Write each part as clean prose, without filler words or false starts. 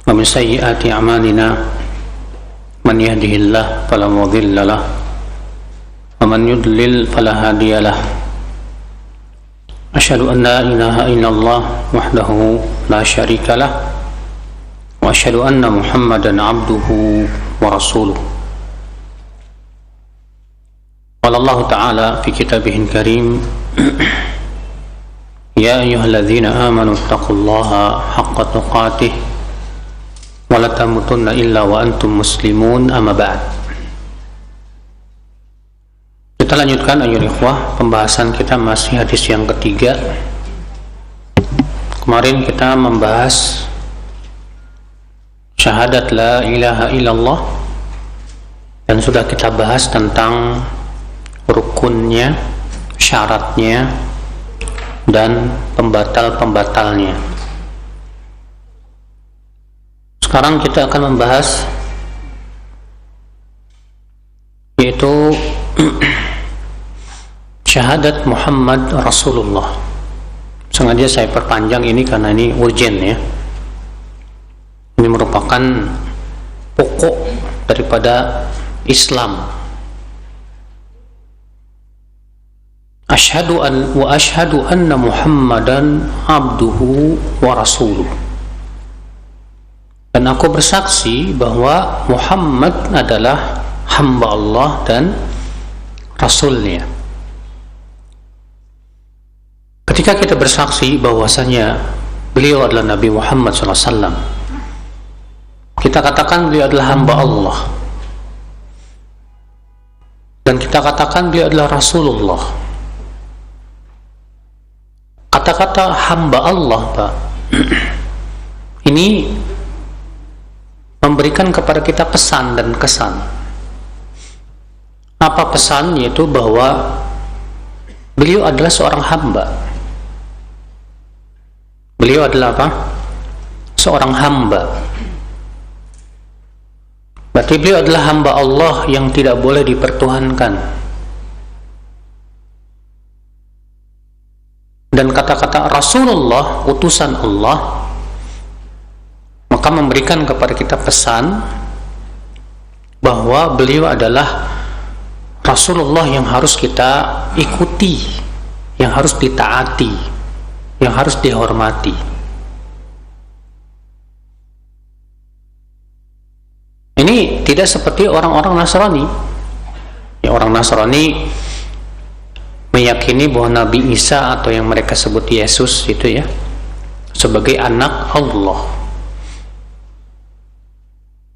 ومن سيئات أعمالنا من يهده الله فلا مضل له ومن يضلل فلا هادي له أشهد أن لا إله إلا الله وحده لا شريك له وأشهد أن محمدا عبده ورسوله قال الله تعالى في كتابه الكريم يا أيها الذين آمنوا اتقوا الله حق تقاته ولا تموتن إلا وأنتم مسلمون أما بعد. Kita lanjutkan ayat ikhwah, pembahasan kita masih hadis yang ketiga. Kemarin kita membahas syahadat la ilaha illallah dan sudah kita bahas tentang rukunnya, syaratnya dan pembatal-pembatalnya. Sekarang kita akan membahas yaitu syahadat Muhammad Rasulullah. Sengaja saya perpanjang ini karena ini urgent ya. Ini merupakan pokok daripada Islam. Asyhadu anna Muhammadan abduhu wa rasuluh. Dan aku bersaksi bahwa Muhammad adalah hamba Allah dan Rasulnya. Ketika kita bersaksi bahwasanya beliau adalah Nabi Muhammad SAW, kita katakan beliau adalah hamba Allah, dan kita katakan beliau adalah Rasulullah. Kata-kata hamba Allah, Pak, ini memberikan kepada kita pesan dan kesan. Apa pesan? Yaitu bahwa beliau adalah seorang hamba. Beliau adalah apa? Seorang hamba. Berarti beliau adalah hamba Allah yang tidak boleh dipertuhankan. Dan kata-kata Rasulullah, utusan Allah, maka memberikan kepada kita pesan bahwa beliau adalah Rasulullah yang harus kita ikuti, yang harus ditaati, yang harus dihormati. Ini tidak seperti orang-orang Nasrani. Ya, orang Nasrani meyakini bahwa Nabi Isa atau yang mereka sebut Yesus itu ya sebagai anak Allah.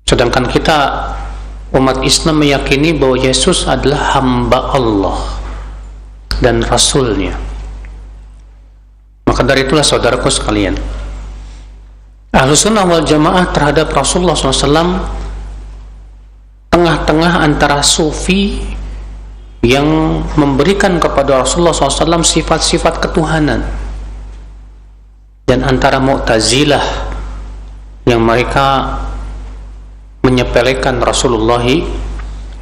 Sedangkan kita umat Islam meyakini bahwa Yesus adalah hamba Allah dan Rasulnya. Maka dari itulah saudaraku sekalian, Ahlussunnah wal Jamaah terhadap Rasulullah SAW tengah-tengah antara sufi yang memberikan kepada Rasulullah SAW sifat-sifat ketuhanan, dan antara Mu'tazilah yang mereka menyepelekan Rasulullah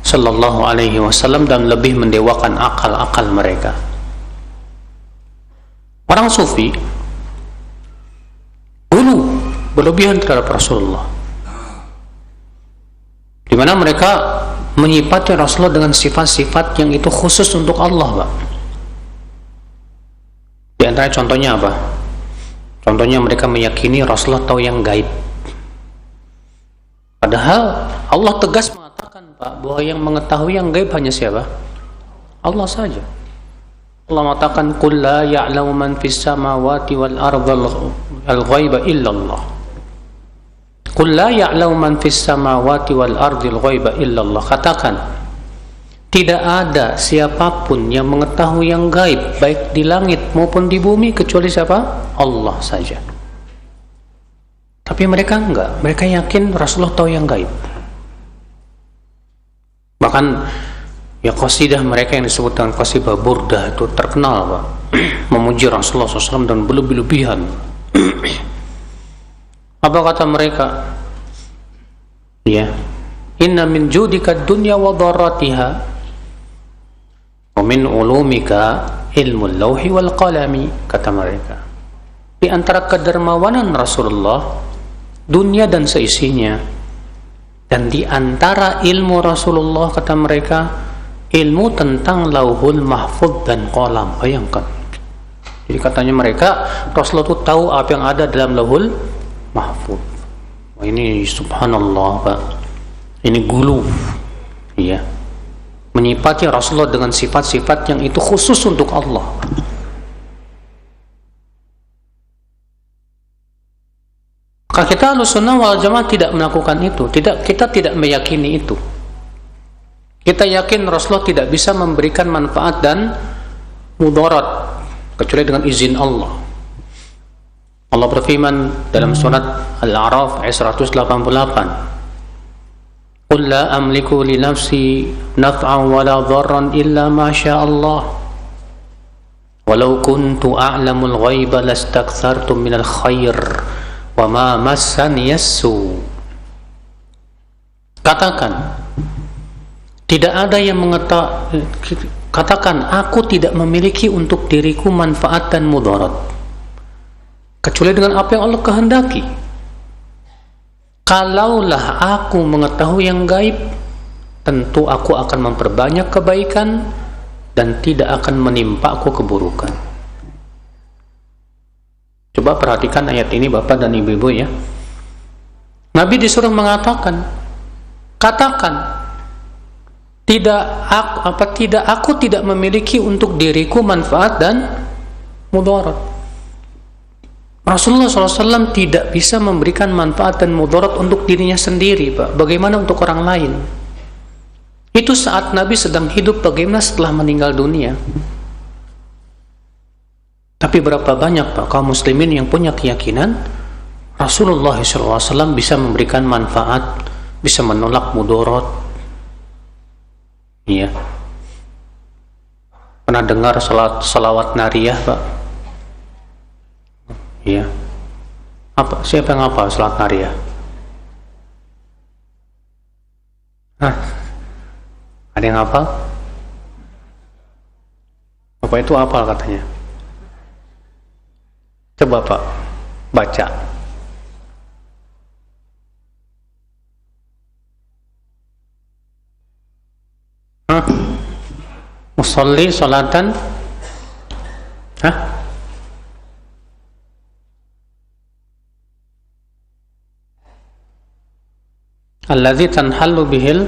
Sallallahu Alaihi Wasallam dan lebih mendewakan akal-akal mereka. Orang sufi dulu berlebihan terhadap Rasulullah, di mana mereka menyifati Rasulullah dengan sifat-sifat yang itu khusus untuk Allah, Pak. Di antara contohnya apa? Contohnya mereka meyakini Rasulullah tahu yang gaib. Padahal Allah tegas mengatakan, Pak, bahwa yang mengetahui yang gaib hanya siapa? Allah saja. Allah mengatakan, "Qul la ya'lamu man fis samawati wal ardi al-ghaiba illa Allah." Qul la ya'lamu man fis samawati wal ardi al-ghaiba illa Allah. Katakan, tidak ada siapapun yang mengetahui yang gaib baik di langit maupun di bumi kecuali siapa? Allah saja. Tapi mereka enggak, mereka yakin Rasulullah tahu yang gaib. Bahkan ya qasidah mereka yang disebut dengan qasidah Burdah itu terkenal, Pak, memuji Rasulullah SAW dan berlebih-lebihan. Apa kata mereka? Ya, inna min judika dunya wa dharratiha wa min ulumika ilmul lauhi wal qalami, kata mereka. Di antara kedermawanan Rasulullah dunia dan seisinya. Dan di antara ilmu Rasulullah, kata mereka, ilmu tentang Lauhul Mahfuz dan Qalam. Bayangkan. Jadi katanya mereka, Rasulullah itu tahu apa yang ada dalam Lauhul Mahfuz. Wah, ini subhanallah, Pak. Ini gulu. Iya. Menyifati Rasulullah dengan sifat-sifat yang itu khusus untuk Allah. Maka kita Ahlussunnah wal Jamaah tidak melakukan itu. Kita tidak meyakini itu. Kita yakin Rasulullah tidak bisa memberikan manfaat dan mudarat kecuali dengan izin Allah. Allah berfirman dalam surat Al-A'raf ayat 188. Qul la amliku li nafsi naf'an wa la dharran illa ma syaa Allah. Walau kuntu a'lamul ghaiba lastakthartu minal khair wa ma massani as-su. Katakan, tidak ada yang katakan, aku tidak memiliki untuk diriku manfaat dan mudarat kecuali dengan apa yang Allah kehendaki. Kalaulah aku mengetahui yang gaib, tentu aku akan memperbanyak kebaikan dan tidak akan menimpaku keburukan. Coba perhatikan ayat ini Bapak dan Ibu-ibu ya. Nabi disuruh mengatakan, katakan, aku tidak memiliki untuk diriku manfaat dan mudarat. Rasulullah SAW tidak bisa memberikan manfaat dan mudarat untuk dirinya sendiri, Pak. Bagaimana untuk orang lain? Itu saat Nabi sedang hidup, bagaimana setelah meninggal dunia? Tapi berapa banyak, Pak, kaum muslimin yang punya keyakinan Rasulullah SAW bisa memberikan manfaat, bisa menolak mudarat. Iya. Pernah dengar salawat nariyah, Pak? Iya. Siapa yang hafal salat nariyah? Ada yang hafal? Bapak itu hafal katanya. Coba Pak, baca. Musalli salatan. Alladzi tanhallu bihil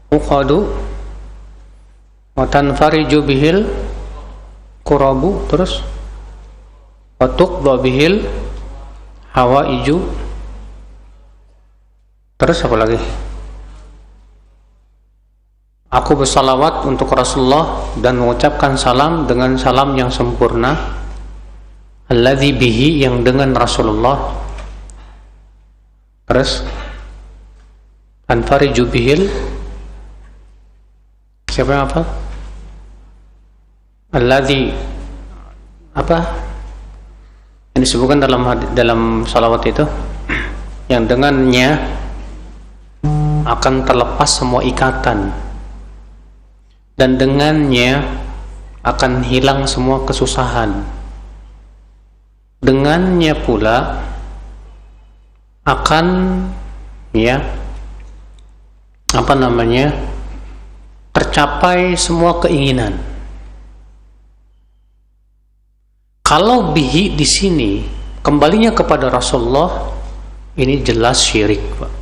uqadu wa tanfariju bihil qurabu, terus wa tuqda bihil hawaiju, terus apa lagi? Aku bersalawat untuk Rasulullah dan mengucapkan salam dengan salam yang sempurna. Alladzi bihi, yang dengan Rasulullah. Terus anfariju bihil, siapa yang apa? Alladzi apa? Yang disebutkan dalam salawat itu, yang dengannya akan terlepas semua ikatan dan dengannya akan hilang semua kesusahan. Dengannya pula akan tercapai semua keinginan. Kalau bihi di sini kembalinya kepada Rasulullah, ini jelas syirik, Pak.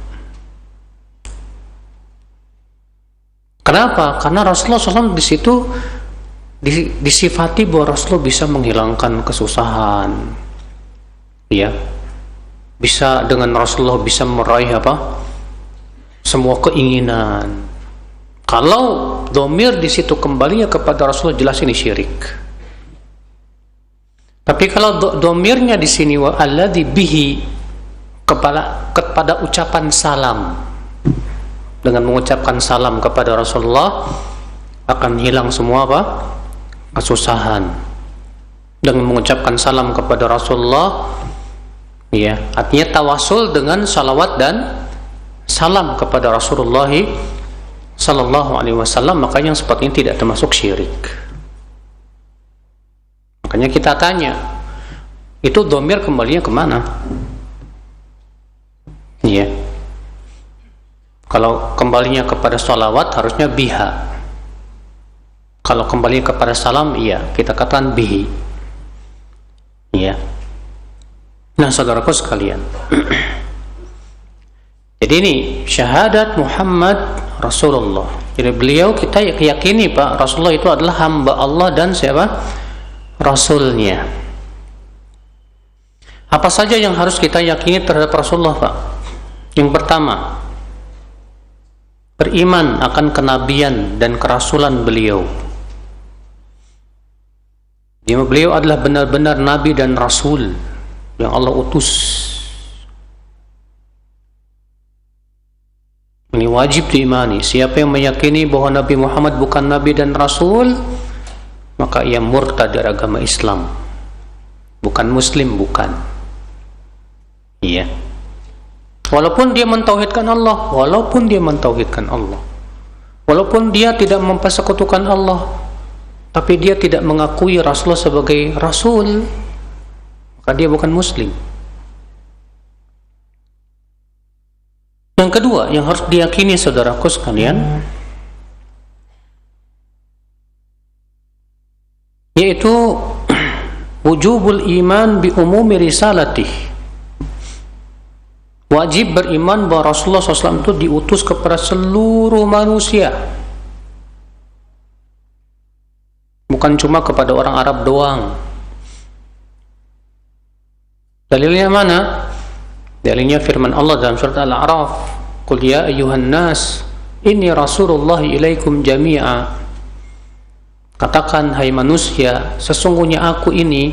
Kenapa? Karena Rasulullah SAW di situ disifati bahwa Rasulullah bisa menghilangkan kesusahan, ya. Bisa dengan Rasulullah bisa meraih semua keinginan. Kalau dhamir di situ kembalinya kepada Rasulullah, jelas ini syirik. Tapi kalau dhamirnya di sini wa alladzi bihi kepada ucapan salam, dengan mengucapkan salam kepada Rasulullah akan hilang semua kesusahan. Dengan mengucapkan salam kepada Rasulullah, ya, artinya tawasul dengan salawat dan salam kepada Rasulullah sallallahu alaihi wasallam, makanya yang seperti ini tidak termasuk syirik. Makanya kita tanya, itu dhamir kembalinya kemana? Iya. Kalau kembalinya kepada sholawat harusnya biha. Kalau kembali kepada salam, iya, kita katakan bihi. Iya. Nah, saudaraku sekalian. Jadi ini syahadat Muhammad Rasulullah. Jadi beliau kita yakini Pak, Rasulullah itu adalah hamba Allah dan siapa? Rasulnya. Apa saja yang harus kita yakini terhadap Rasulullah Pak? Yang pertama, beriman akan kenabian dan kerasulan beliau. Jadi beliau adalah benar-benar nabi dan rasul yang Allah utus. Ini wajib diimani. Siapa yang meyakini bahwa Nabi Muhammad bukan nabi dan rasul, maka ia murtad dari agama Islam. Bukan muslim, bukan. Iya. Walaupun dia mentauhidkan Allah, walaupun dia tidak mempersekutukan Allah, tapi dia tidak mengakui Rasulullah sebagai Rasul, maka dia bukan Muslim. Yang kedua yang harus diyakini saudaraku sekalian, yaitu wujubul iman bi umumi risalatih. Wajib beriman bahwa Rasulullah SAW itu diutus kepada seluruh manusia, bukan cuma kepada orang Arab doang. Dalilnya mana? Dalilnya firman Allah dalam surat Al-A'raf, "Qul ya ayyuhan nas, inni Rasulullah ilaikum jami'a." Katakan, hai manusia, sesungguhnya aku ini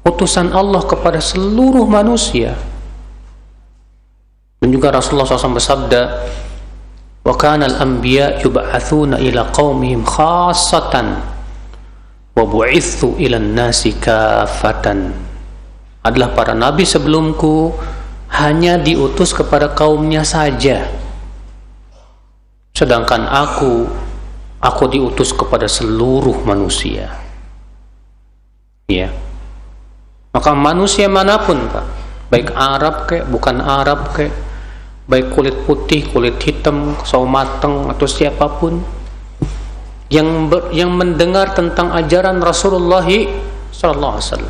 utusan Allah kepada seluruh manusia. Dan juga Rasulullah SAW bersabda, "Wa kana al-anbiya yub'atsuna ila qaumihim khassatan wa bu'itsu ila an-nasi kaffatan." Adalah para nabi sebelumku hanya diutus kepada kaumnya saja, sedangkan aku diutus kepada seluruh manusia. Ya. Maka manusia manapun Pak, baik Arab kayak bukan Arab kayak, baik kulit putih, kulit hitam, sawo mateng atau siapapun yang mendengar tentang ajaran Rasulullah SAW,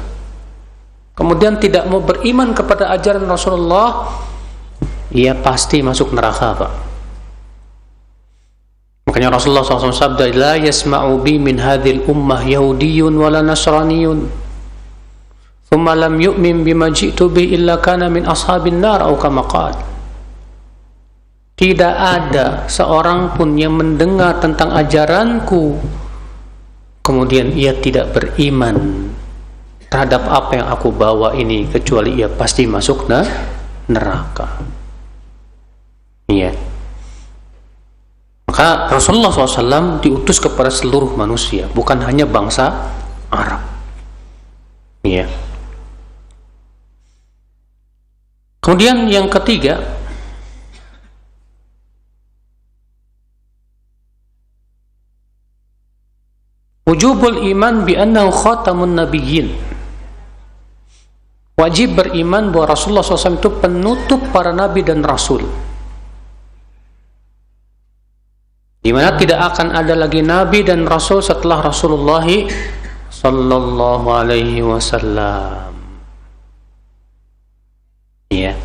kemudian tidak mau beriman kepada ajaran Rasulullah, ia pasti masuk neraka Pak. Makanya Rasulullah SAW sabda, "La yasma'u bi min hadhil ummah yahudiyyun wala nasraniyun thumma lam yu'min bima ji'tu bi illa kana min ashabin nar," atau kama qala. Tidak ada seorang pun yang mendengar tentang ajaranku kemudian ia tidak beriman terhadap apa yang aku bawa ini, kecuali ia pasti masuk neraka. Iya. Maka Rasulullah SAW diutus kepada seluruh manusia, bukan hanya bangsa Arab. Iya. Kemudian yang ketiga, wujubul iman bi annahu khatamun nabiyyin. Wajib beriman bahwa Rasulullah SAW itu penutup para nabi dan rasul, di mana tidak akan ada lagi nabi dan rasul setelah Rasulullah sallallahu alaihi wasallam. Iya.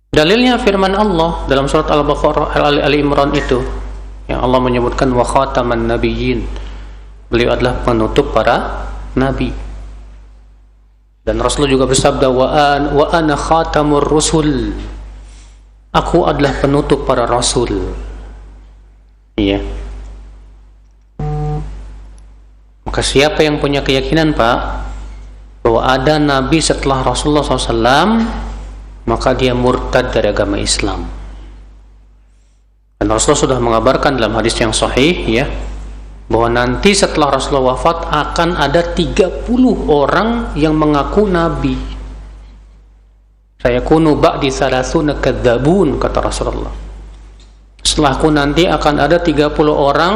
Dalilnya firman Allah dalam surat Al-Baqarah Ali Imran itu, yang Allah menyebutkan wa khataman nabiyyin, beliau adalah penutup para nabi. Dan Rasulullah juga bersabda, wa ana khatamur rusul, aku adalah penutup para rasul. Iya. Maka siapa yang punya keyakinan Pak bahwa ada nabi setelah Rasulullah SAW, maka dia murtad dari agama Islam. Dan Rasulullah sudah mengabarkan dalam hadis yang sahih ya, bahwa nanti setelah Rasulullah wafat akan ada 30 orang yang mengaku nabi. Sayakunu ba'di thalathuna kadzabun, kata Rasulullah. Setelahku nanti akan ada 30 orang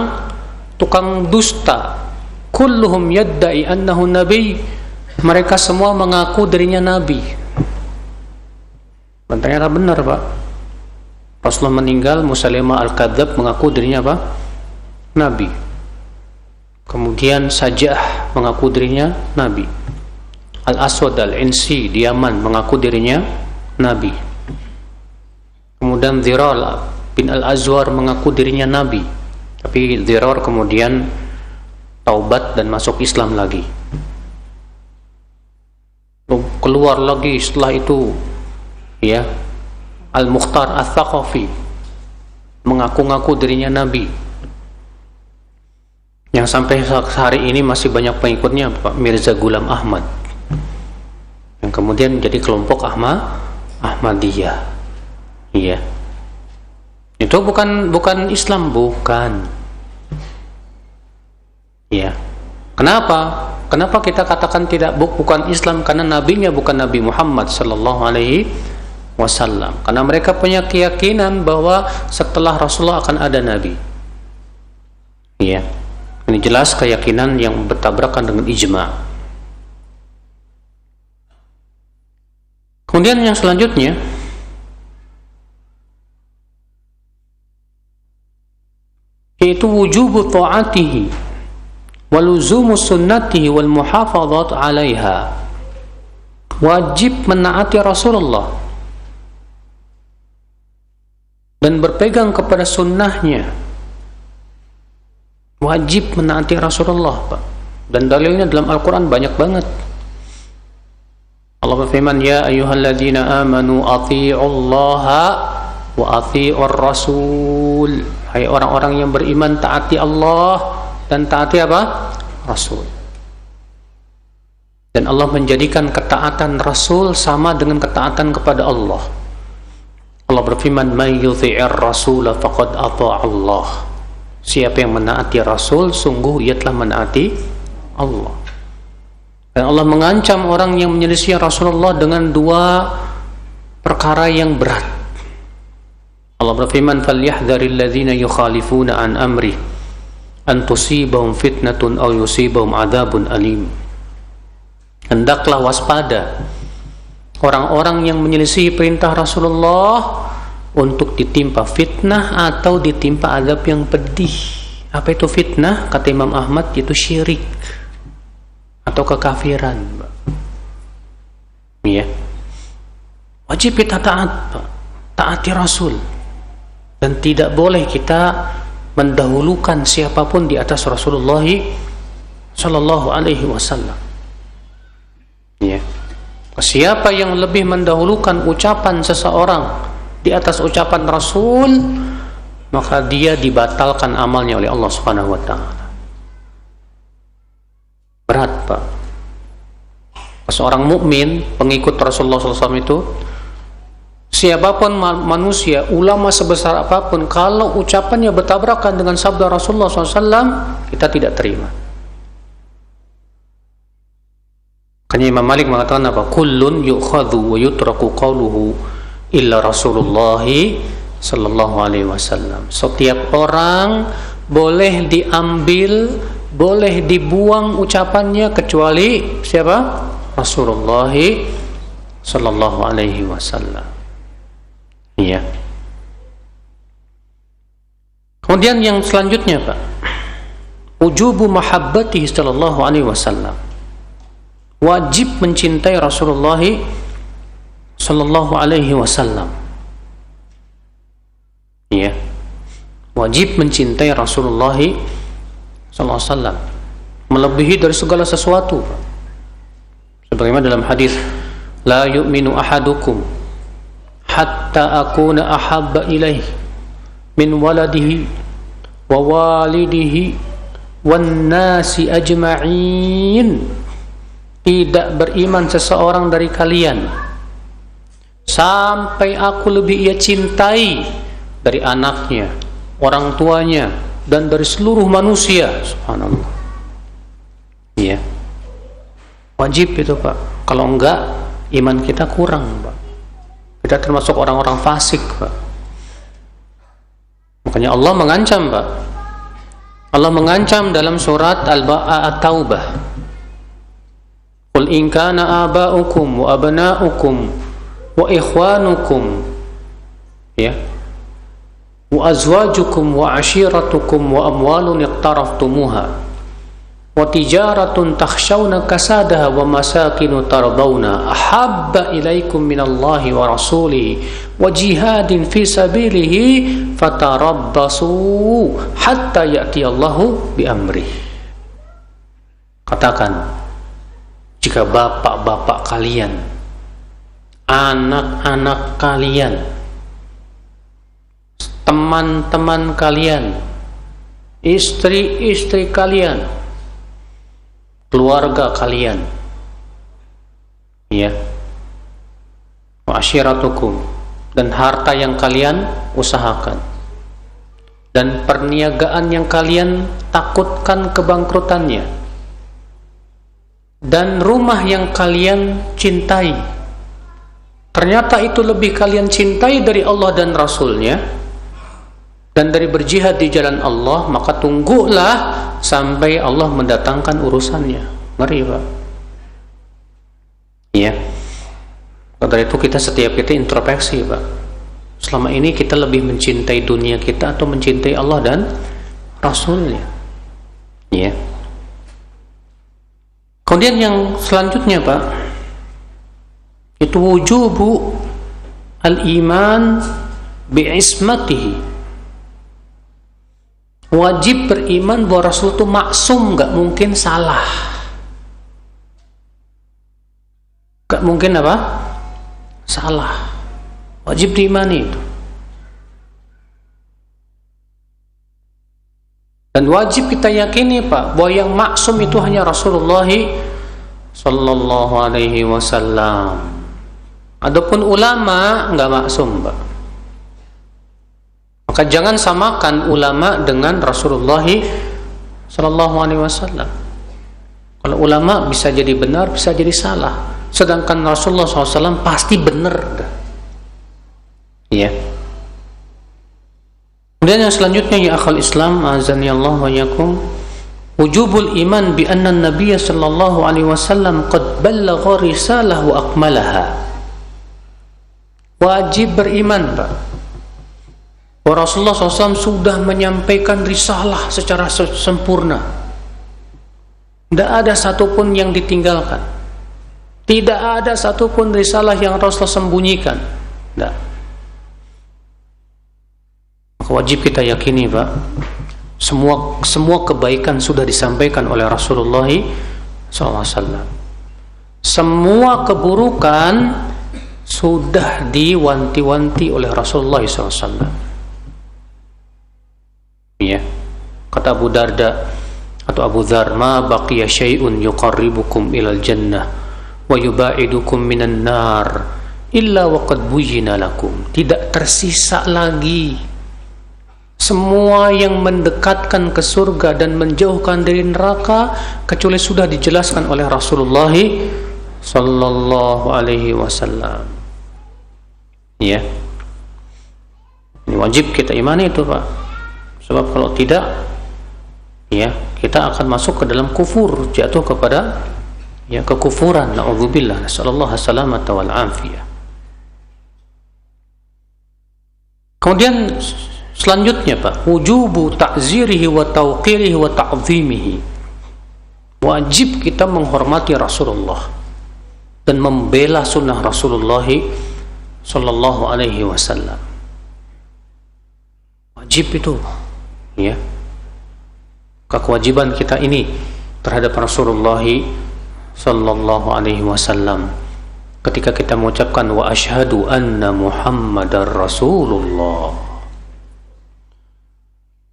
tukang dusta, kulluhum yadda'i annahu nabi, Mereka semua mengaku dirinya nabi. Ternyata benar, Pak. Rasulullah meninggal, Musailimah al-Kadzdzab mengaku dirinya apa? Nabi. Kemudian Sajah mengaku dirinya nabi. Al-Aswad al-Insi di Yaman mengaku dirinya nabi. Kemudian Dhiral bin al-Azwar mengaku dirinya nabi. Tapi Dhirar kemudian taubat dan masuk Islam lagi. Keluar lagi setelah itu, ya, Al-Mukhtar Al-Thaqafi mengaku-ngaku dirinya nabi, yang sampai hari ini masih banyak pengikutnya, Pak Mirza Ghulam Ahmad, yang kemudian jadi kelompok Ahmadiyah. Iya, itu bukan Islam, bukan. Ya, kenapa kita katakan bukan Islam? Karena nabinya bukan Nabi Muhammad sallallahu alaihi wasallam. Karena mereka punya keyakinan bahwa setelah Rasulullah akan ada nabi. Ya, ini jelas keyakinan yang bertabrakan dengan ijma. Kemudian yang selanjutnya, yaitu wujubu ta'atihi waluzumu sunnatihi wal muhafadzat 'alaiha. Wajib menaati Rasulullah dan berpegang kepada sunnahnya. Wajib menaati Rasulullah, Pak. Dan dalilnya dalam Al-Quran banyak banget. Allah berfirman, ya ayyuhalladzina amanu athi'ullaha wa athi'ur rasul. Hai orang-orang yang beriman, taati Allah dan taati apa? Rasul. Dan Allah menjadikan ketaatan Rasul sama dengan ketaatan kepada Allah. Allah berfirman, may yuti'ir rasula faqad ata'a Allah. Siapa yang menaati Rasul, sungguh ia telah menaati Allah. Dan Allah mengancam orang yang menyelisih Rasulullah dengan dua perkara yang berat. Allah berfirman, falyahdharil ladzina yukhalifuna an amri an tusibahum fitnatun aw yusibahum adzabun alim. Hendaklah waspada orang-orang yang menyelisih perintah Rasulullah untuk ditimpa fitnah atau ditimpa azab yang pedih. Apa itu fitnah? Kata Imam Ahmad, itu syirik atau kekafiran. Ya, wajib kita taati Rasul, dan tidak boleh kita mendahulukan siapapun di atas Rasulullah sallallahu alaihi wasallam. Ya. Siapa yang lebih mendahulukan ucapan seseorang di atas ucapan Rasul, maka dia dibatalkan amalnya oleh Allah Subhanahu wa taala. Berat, Pak. Seorang mukmin, pengikut Rasulullah SAW itu, siapapun manusia, ulama sebesar apapun, kalau ucapannya bertabrakan dengan sabda Rasulullah SAW, kita tidak terima. Makanya Imam Malik mengatakan apa? Kullun yu'khadhu wa yutraku qawluhu illa Rasulullah sallallahu alaihi wasallam. Setiap orang boleh diambil, boleh dibuang ucapannya, kecuali siapa? Rasulullah sallallahu alaihi wasallam. Iya. Kemudian yang selanjutnya, Pak, wujubu mahabbatihi sallallahu alaihi wasallam. Wajib mencintai Rasulullah sallallahu alaihi wasallam. Iya. Wajib mencintai Rasulullah sallallahu alaihi wasallam melebihi dari segala sesuatu. Sebagaimana dalam hadis, la yu'minu ahadukum hatta akuna ahabba ilaih min waladihi wa walidihi wan nasi ajma'in. Tidak beriman seseorang dari kalian sampai aku lebih ia cintai dari anaknya, orang tuanya, dan dari seluruh manusia. Subhanallah. Iya. Wajib itu, Pak. Kalau enggak, iman kita kurang, Pak. Kita termasuk orang-orang fasik, Pak. Makanya Allah mengancam, Pak. Allah mengancam dalam surat At-Taubah. Qul in kana aba'ukum wa abna'ukum wa ikhwanukum ya wa azwajukum wa ashiratukum wa amwalun iqtaraftumuha wa tijaratun takhshawna kasadaha wa masakinu tardawna ahabba ilaikum minallahi wa rasulihi wa jihadin fi sabilihi fatarabbasu hatta ya'tiyallahu bi amrih. Katakan, jika bapak-bapak kalian, anak-anak kalian, teman-teman kalian, istri-istri kalian, keluarga kalian, ya, wa ashiratukum, dan harta yang kalian usahakan, dan perniagaan yang kalian takutkan kebangkrutannya, dan rumah yang kalian cintai, ternyata itu lebih kalian cintai dari Allah dan Rasulnya dan dari berjihad di jalan Allah, maka tunggulah sampai Allah mendatangkan urusannya. Ngeri, Pak. Iya. Karena itu setiap kita introspeksi, Pak. Selama ini kita lebih mencintai dunia kita atau mencintai Allah dan Rasulnya? Iya. Kemudian yang selanjutnya, Pak, itu wujubu al-iman bi'ismatihi. Wajib beriman bahwa Rasul itu maksum, gak mungkin salah, gak mungkin apa? Salah. Wajib diimani itu. Dan wajib kita yakini, Pak, bahwa yang maksum itu hanya Rasulullah sallallahu alaihi wasallam. Adapun ulama enggak maksum, Pak. Maka jangan samakan ulama dengan Rasulullah sallallahu alaihi wasallam. Kalau ulama bisa jadi benar, bisa jadi salah. Sedangkan Rasulullah SAW pasti benar. Iya. Kemudian yang selanjutnya, ya akhal Islam, azani Allah wa yakum, wujubul iman bi anna an-nabiy sallallahu alaihi wasallam qad ballagha risalah wa akmalaha. Wajib beriman, Pak, bahwa Rasulullah SAW sudah menyampaikan risalah secara sempurna. Tidak ada satupun yang ditinggalkan. Tidak ada satupun risalah yang Rasulullah sembunyikan. Tidak. Maka wajib kita yakini, Pak, semua kebaikan sudah disampaikan oleh Rasulullah SAW. Semua keburukan sudah diwanti-wanti oleh Rasulullah SAW. Ya, kata Abu Darda atau Abu Dzar, ma baqiya syai'un yuqarribukum ilal jannah wa yubaidukum minan nar illa waqad buyyina lakum. Tidak tersisa lagi semua yang mendekatkan ke surga dan menjauhkan dari neraka kecuali sudah dijelaskan oleh Rasulullah sallallahu alaihi wasallam. Ya, ini wajib kita imani itu, Pak. Sebab kalau tidak, ya, kita akan masuk ke dalam kufur, jatuh kepada ya kekufuran. Na'udzubillah, nasallallahu salamata wal afiyah. Kemudian selanjutnya, Pak, wujubu ta'zirihi wa tauqirihi wa ta'zimihi. Wajib kita menghormati Rasulullah dan membela sunnah Rasulullah sallallahu alaihi wasallam. Wajib itu, ya. Kewajiban kita ini terhadap Rasulullah sallallahu alaihi wasallam ketika kita mengucapkan wa asyhadu anna Muhammadar Rasulullah.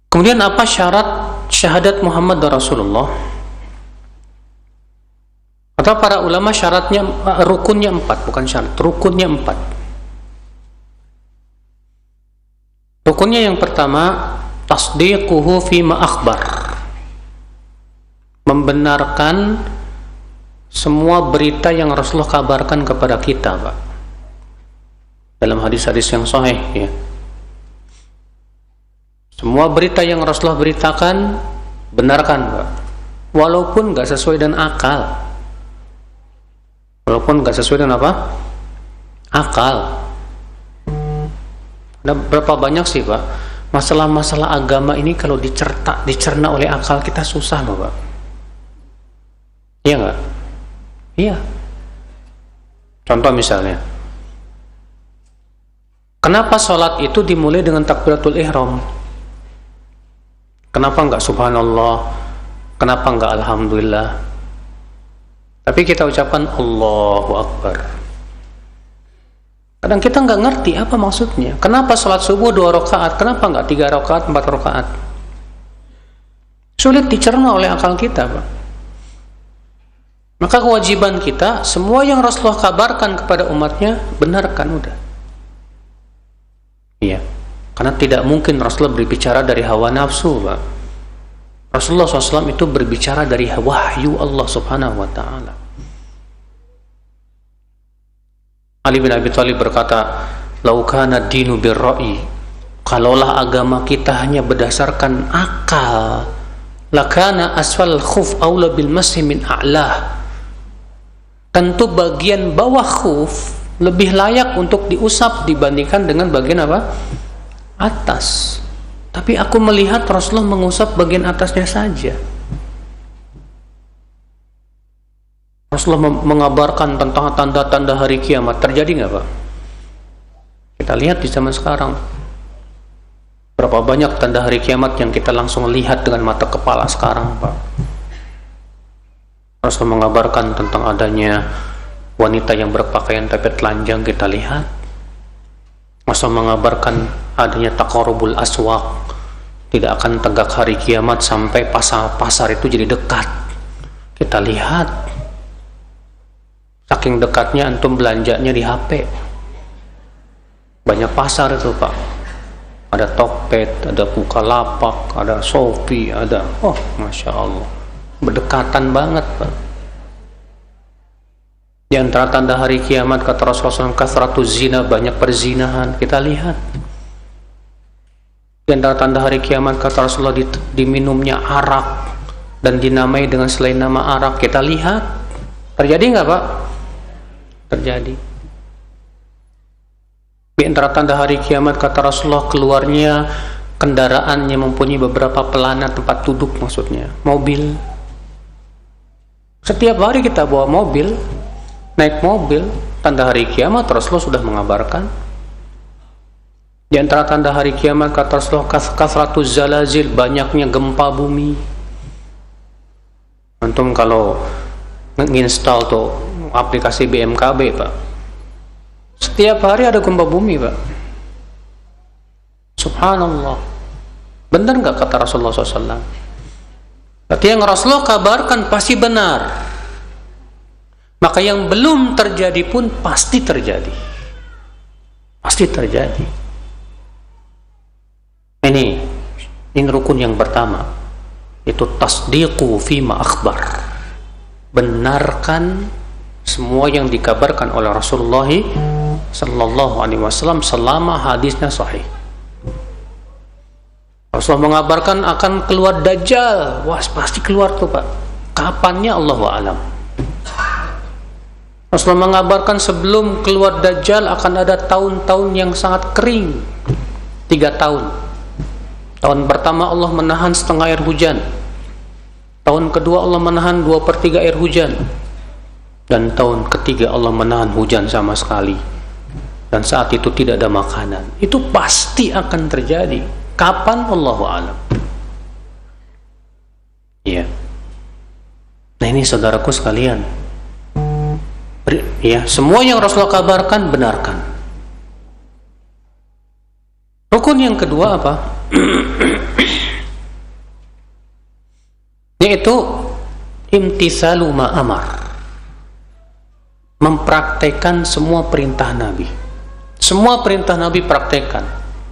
Kemudian apa syarat syahadat Muhammad Rasulullah? Kata para ulama syaratnya, rukunnya 4, bukan syarat, rukunnya 4. Rukunnya yang pertama, tasdiquhu fima akhbar, membenarkan semua berita yang Rasulullah kabarkan kepada kita, Pak, dalam hadis-hadis yang sahih, ya. Semua berita yang Rasulullah beritakan benarkan, Pak, walaupun gak sesuai dengan akal. Walaupun nggak sesuai dengan apa? Akal. Ada berapa banyak sih Pak masalah-masalah agama ini kalau dicerna oleh akal kita susah loh Pak. Iya nggak? Iya. Contoh misalnya, kenapa sholat itu dimulai dengan takbiratul ihram? Kenapa nggak subhanallah? Kenapa nggak alhamdulillah? Tapi kita ucapkan Allahu Akbar. Kadang kita nggak ngerti apa maksudnya. Kenapa sholat subuh 2 rakaat? Kenapa nggak 3 rakaat, 4 rakaat? Sulit dicerna oleh akal kita Pak. Maka kewajiban kita, semua yang Rasulullah kabarkan kepada umatnya, benarkan udah. Iya, karena tidak mungkin Rasulullah berbicara dari hawa nafsu Pak. Rasulullah SAW itu berbicara dari wahyu Allah Subhanahu Wa Taala. Ali bin Abi Thalib berkata, "Lau kana dinu birra'i," kalaulah agama kita hanya berdasarkan akal, lakana asfal khuf aula bil mashi min a'lah. Tentu bagian bawah khuf lebih layak untuk diusap dibandingkan dengan bagian apa? Atas. Tapi aku melihat Rasulullah mengusap bagian atasnya saja. Rasulullah mengabarkan tentang tanda-tanda hari kiamat. Terjadi nggak Pak? Kita lihat di zaman sekarang. Berapa banyak tanda hari kiamat yang kita langsung lihat dengan mata kepala sekarang Pak. Rasul mengabarkan tentang adanya wanita yang berpakaian tapi telanjang, kita lihat. Rasul mengabarkan adanya taqarrubul aswaq, tidak akan tegak hari kiamat sampai pasar itu jadi dekat, kita lihat. Saking dekatnya antum belanjanya di HP. Banyak pasar itu Pak. Ada Tokped, ada Bukalapak, ada Shopee, ada, oh Masya Allah, berdekatan banget Pak. Di antara tanda hari kiamat kata Rasulullah SAW, kathratuz zina, banyak perzinahan, kita lihat. Di antara tanda hari kiamat kata Rasulullah, diminumnya arak dan dinamai dengan selain nama arak, kita lihat. Terjadi nggak Pak? Terjadi. Di antara tanda hari kiamat kata Rasulullah, keluarnya kendaraan yang mempunyai beberapa pelana tempat duduk, maksudnya mobil. Setiap hari kita bawa mobil, naik mobil, tanda hari kiamat Rasulullah sudah mengabarkan. Di antara tanda hari kiamat kata Rasulullah, kathratuz zalazil, banyaknya gempa bumi. Antum kalau menginstal tuh aplikasi BMKB Pak, setiap hari ada gempa bumi Pak. Subhanallah. Benar nggak kata Rasulullah SAW? Berarti yang Rasulullah kabarkan pasti benar. Maka yang belum terjadi pun pasti terjadi. Pasti terjadi. Ini rukun yang pertama, itu tasdiqu fima akhbar. Benarkan semua yang dikabarkan oleh Rasulullah Sallallahu Alaihi Wasallam selama hadisnya sahih. Rasulullah mengabarkan akan keluar Dajjal. Wah, pasti keluar tuh Pak. Kapannya Allahu a'lam. Rasulullah mengabarkan sebelum keluar Dajjal akan ada tahun-tahun yang sangat kering. 3 tahun. Tahun pertama Allah menahan setengah air hujan. Tahun kedua Allah menahan 2/3 air hujan. Dan tahun ketiga Allah menahan hujan sama sekali. Dan saat itu tidak ada makanan. Itu pasti akan terjadi. Kapan? Allahu a'lam. Iya. Nah ini saudaraku sekalian. Ya, semua yang Rasulullah kabarkan benarkan. Rukun yang kedua apa? Yaitu imtithalu ma amar. Mempraktekkan semua perintah Nabi. Semua perintah Nabi praktekkan,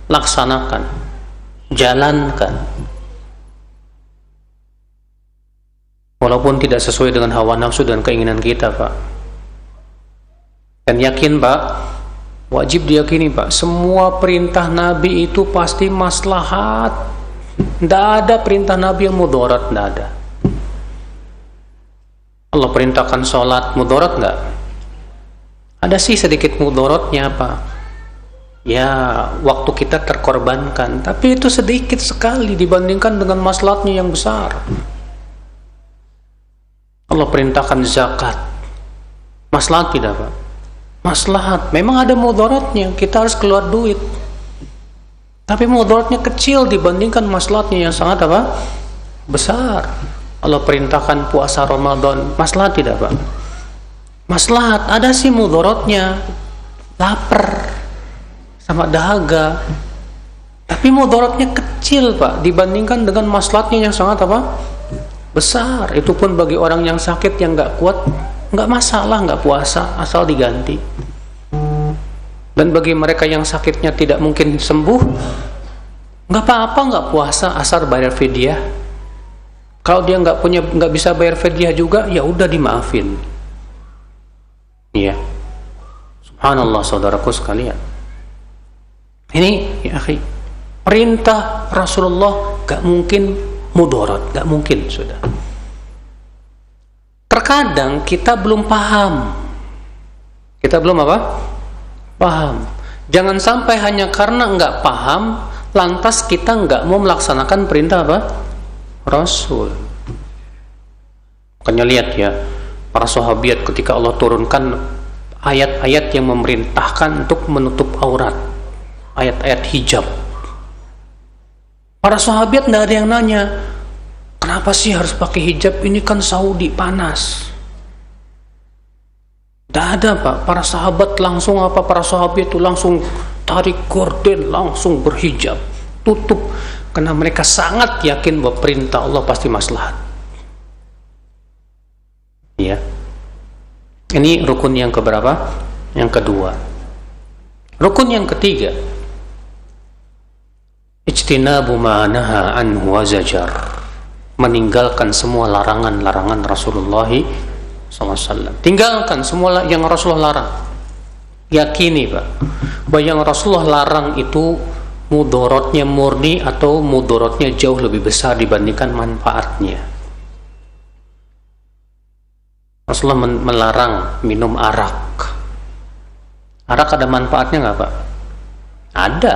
laksanakan, jalankan. Walaupun tidak sesuai dengan hawa nafsu dan keinginan kita, Pak. Dan yakin, Pak, wajib diyakini, Pak, semua perintah Nabi itu pasti maslahat. Tidak ada perintah Nabi yang mudarat, tidak ada. Allah perintahkan sholat, mudarat enggak? Ada sih sedikit mudorotnya apa? Ya, waktu kita terkorbankan, tapi itu sedikit sekali dibandingkan dengan maslahatnya yang besar. Allah perintahkan zakat. Maslahat tidak, Pak? Maslahat. Memang ada mudorotnya, kita harus keluar duit. Tapi mudorotnya kecil dibandingkan maslahatnya yang sangat apa? Besar. Allah perintahkan puasa Ramadan. Maslahat tidak, Pak? Maslahat. Ada sih mudorotnya. Lapar sama dahaga, tapi mudorotnya kecil, Pak, dibandingkan dengan maslahatnya yang sangat apa? Besar. Itu pun bagi orang yang sakit, yang nggak kuat, nggak masalah nggak puasa asal diganti. Dan bagi mereka yang sakitnya tidak mungkin sembuh, nggak apa-apa nggak puasa asal bayar fidyah. Kalau dia nggak bisa bayar fidyah juga, ya udah dimaafin. Iya, subhanallah saudaraku sekalian. Ini ya akhi, perintah Rasulullah gak mungkin mudarat, gak mungkin sudah. Terkadang kita belum paham. Kita belum apa? Paham. Jangan sampai hanya karena nggak paham, lantas kita nggak mau melaksanakan perintah apa? Rasul. Makanya lihat ya, para sahabat ketika Allah turunkan ayat-ayat yang memerintahkan untuk menutup aurat, ayat-ayat hijab, para sahabat tidak ada yang nanya, kenapa sih harus pakai hijab, ini kan Saudi panas. Tidak ada, Pak. Para sahabat langsung apa? Para sahabat itu langsung tarik gorden, langsung berhijab, tutup, karena mereka sangat yakin bahwa perintah Allah pasti maslahat. Ya. Ini rukun yang keberapa? Yang kedua. Rukun yang ketiga, ijtinabu ma naha anhu wa zajar, meninggalkan semua larangan-larangan Rasulullah SAW. Tinggalkan semua yang Rasulullah larang. Yakini, Pak, bahwa yang Rasulullah larang itu mudorotnya murni atau mudorotnya jauh lebih besar dibandingkan manfaatnya. Rasulullah melarang minum arak. Arak ada manfaatnya nggak, Pak? Ada.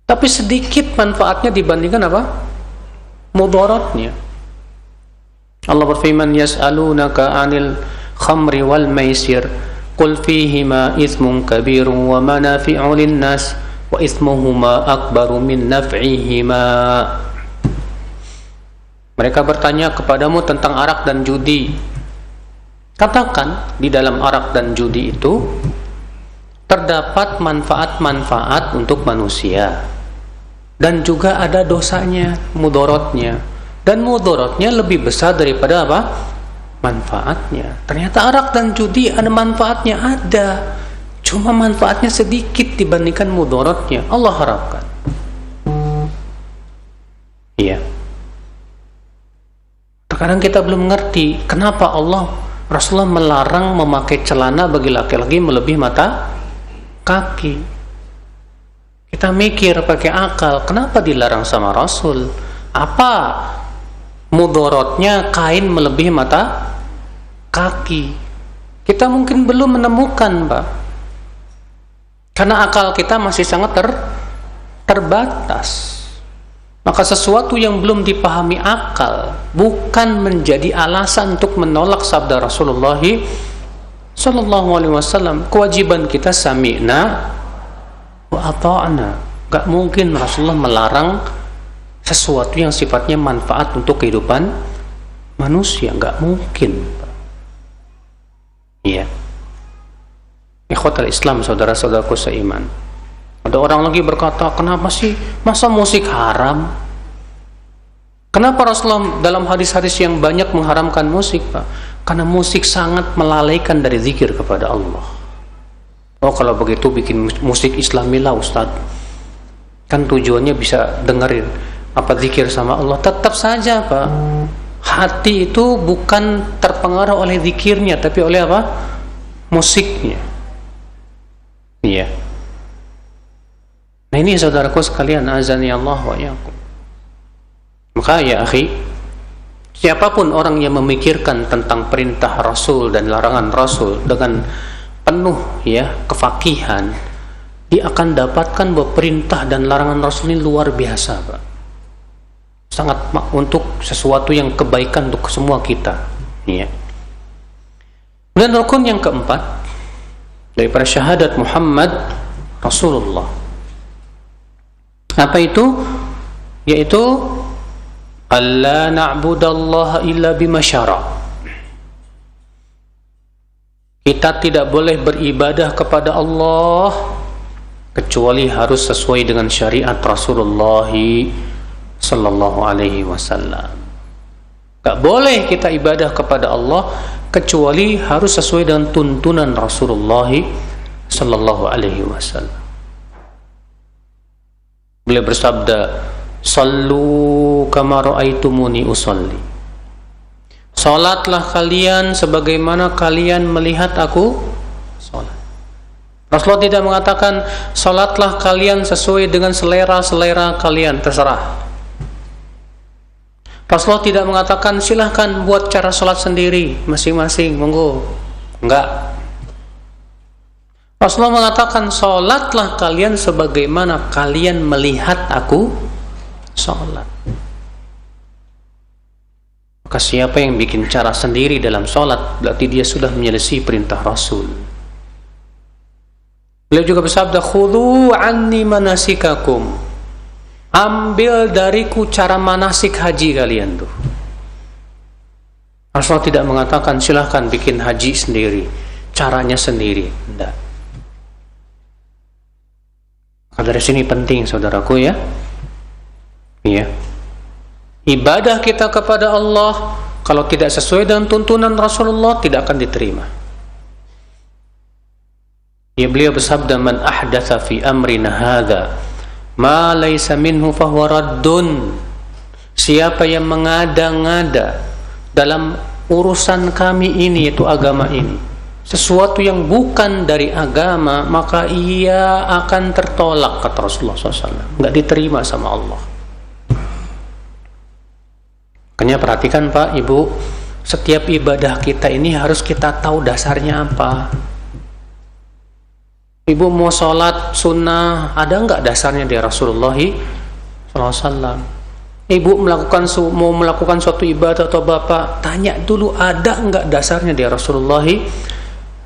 Tapi sedikit manfaatnya dibandingkan apa? Mudaratnya. Allah berfirman, yas'alunaka 'anil khamri wal maisir qul fihima itsmun kabirun wa manafi'u lin-nas wa itsmuhuma akbaru min naf'ihima. Mereka bertanya kepadamu tentang arak dan judi. Katakan, di dalam arak dan judi itu terdapat manfaat-manfaat untuk manusia, dan juga ada dosanya, mudorotnya, dan mudorotnya lebih besar daripada apa? Manfaatnya. Ternyata arak dan judi ada manfaatnya, ada, cuma manfaatnya sedikit dibandingkan mudorotnya. Allah harapkan. Iya. Terkadang kita belum mengerti kenapa Rasulullah melarang memakai celana bagi laki-laki melebihi mata kaki. Kita mikir pakai akal, kenapa dilarang sama Rasul? Apa mudorotnya kain melebihi mata kaki? Kita mungkin belum menemukan, Pak, karena akal kita masih sangat terbatas. Maka sesuatu yang belum dipahami akal bukan menjadi alasan untuk menolak sabda Rasulullah SAW. Kewajiban kita sami'na wa ata'na. Gak mungkin Rasulullah melarang sesuatu yang sifatnya manfaat untuk kehidupan manusia. Gak mungkin. Iya. Ikhwatal Islam, saudara-saudaraku seiman. Ada orang lagi berkata, kenapa sih masa musik haram? Kenapa Rasulullah dalam hadis-hadis yang banyak mengharamkan musik, Pak? Karena musik sangat melalaikan dari zikir kepada Allah. Oh, kalau begitu bikin musik Islami lah, Ustaz. Kan tujuannya bisa dengerin apa zikir sama Allah. Tetap saja, Pak, hati itu bukan terpengaruh oleh zikirnya, tapi oleh apa? Musiknya. Iya. Nah, ini saudaraku sekalian, azani Allah wa iyyakum. Maka ya akhi, Siapapun orang yang memikirkan tentang perintah Rasul dan larangan Rasul dengan penuh kefakihan, dia akan dapatkan bahwa perintah dan larangan Rasul ini luar biasa, Pak. Sangat untuk sesuatu yang kebaikan untuk semua kita, ya. Dan rukun yang keempat daripada syahadat Muhammad Rasulullah, apa itu? Yaitu alla na'budallaha illa bima syara'. Kita tidak boleh beribadah kepada Allah kecuali harus sesuai dengan syariat Rasulullah sallallahu alaihi wasallam. Gak boleh kita ibadah kepada Allah kecuali harus sesuai dengan tuntunan Rasulullah sallallahu alaihi wasallam. Beliau bersabda, "Sallu kama ra'aitumuni usalli." Salatlah kalian sebagaimana kalian melihat aku salat. Rasulullah tidak mengatakan salatlah kalian sesuai dengan selera kalian, terserah. Rasulullah tidak mengatakan silahkan buat cara salat sendiri masing-masing, monggo. Enggak. Rasulullah mengatakan salatlah kalian sebagaimana kalian melihat aku salat. Maka siapa yang bikin cara sendiri dalam salat, berarti dia sudah menyelesaikan perintah Rasul. Beliau juga bersabda, "Khudhu anni manasikakum." Ambil dariku cara manasik haji kalian tuh. Rasulullah tidak mengatakan silahkan bikin haji sendiri, caranya sendiri. Tidak. Maka dari sini penting saudaraku ya. Iya. Ibadah kita kepada Allah kalau tidak sesuai dengan tuntunan Rasulullah tidak akan diterima. Ya, beliau bersabda, "Man ahdatsa fi amrina hadza ma laysa minhu fahuwa raddun." Siapa yang mengada-ngada dalam urusan kami ini, yaitu agama ini, sesuatu yang bukan dari agama, maka ia akan tertolak, kata Rasulullah SAW. Nggak diterima sama Allah. Makanya perhatikan Pak, Ibu, setiap ibadah kita ini harus kita tahu dasarnya apa. Ibu mau sholat sunnah, ada nggak dasarnya dari Rasulullah SAW? Ibu mau melakukan suatu ibadah atau bapak, tanya dulu ada nggak dasarnya dari Rasulullah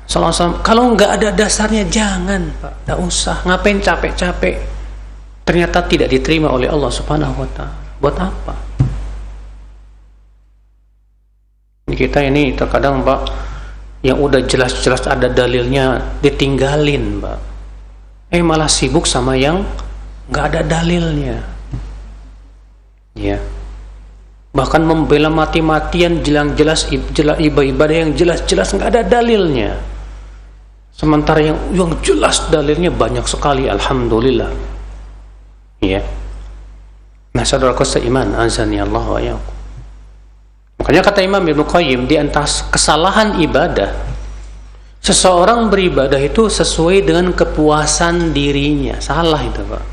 SAW. Kalau nggak ada dasarnya jangan Pak, nggak usah. Ngapain capek-capek? Ternyata tidak diterima oleh Allah Subhanahu Wa Taala. Buat apa? Kita ini terkadang Pak, yang udah jelas-jelas ada dalilnya ditinggalin Pak, malah sibuk sama yang nggak ada dalilnya, ya. Bahkan membela mati-matian jelas ibadah yang jelas-jelas nggak ada dalilnya, sementara yang jelas dalilnya banyak sekali, alhamdulillah, ya. Nah saudaraku seiman, azani Allah wa iyyakum. Makanya kata Imam Ibnu Qayyim, di antara kesalahan ibadah, seseorang beribadah itu sesuai dengan kepuasan dirinya. Salah itu Pak.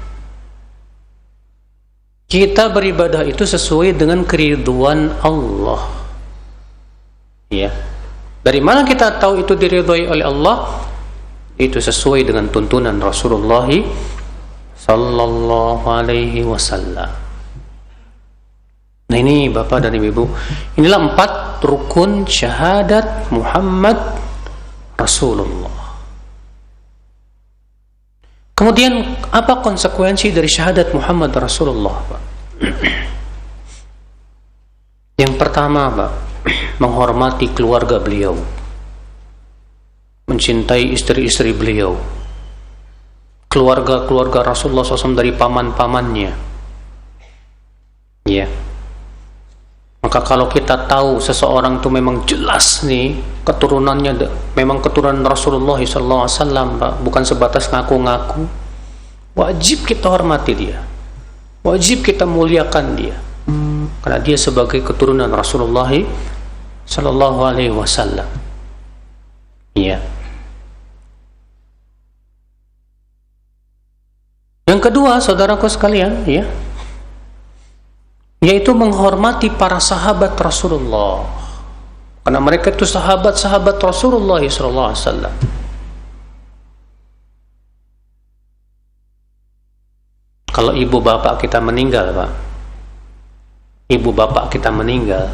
Kita beribadah itu sesuai dengan keridhaan Allah. Ya. Dari mana kita tahu itu diridhai oleh Allah? Itu sesuai dengan tuntunan Rasulullah sallallahu alaihi wasallam. Nah ini Bapak dan Ibu, inilah 4 rukun syahadat Muhammad Rasulullah. Kemudian apa konsekuensi dari syahadat Muhammad Rasulullah Pak? Yang pertama Pak, menghormati keluarga beliau, mencintai istri-istri beliau, keluarga Rasulullah SAW dari paman-pamannya, ya. Maka kalau kita tahu seseorang itu memang jelas nih keturunannya memang keturunan Rasulullah SAW Pak, bukan sebatas ngaku-ngaku, wajib kita hormati dia, wajib kita muliakan dia, karena dia sebagai keturunan Rasulullah Sallallahu Alaihi Wasallam. Iya. Yang kedua, saudaraku sekalian, ya, yaitu menghormati para sahabat Rasulullah, karena mereka itu sahabat-sahabat Rasulullah SAW. Kalau ibu bapak kita meninggal, Pak, ibu bapak kita meninggal,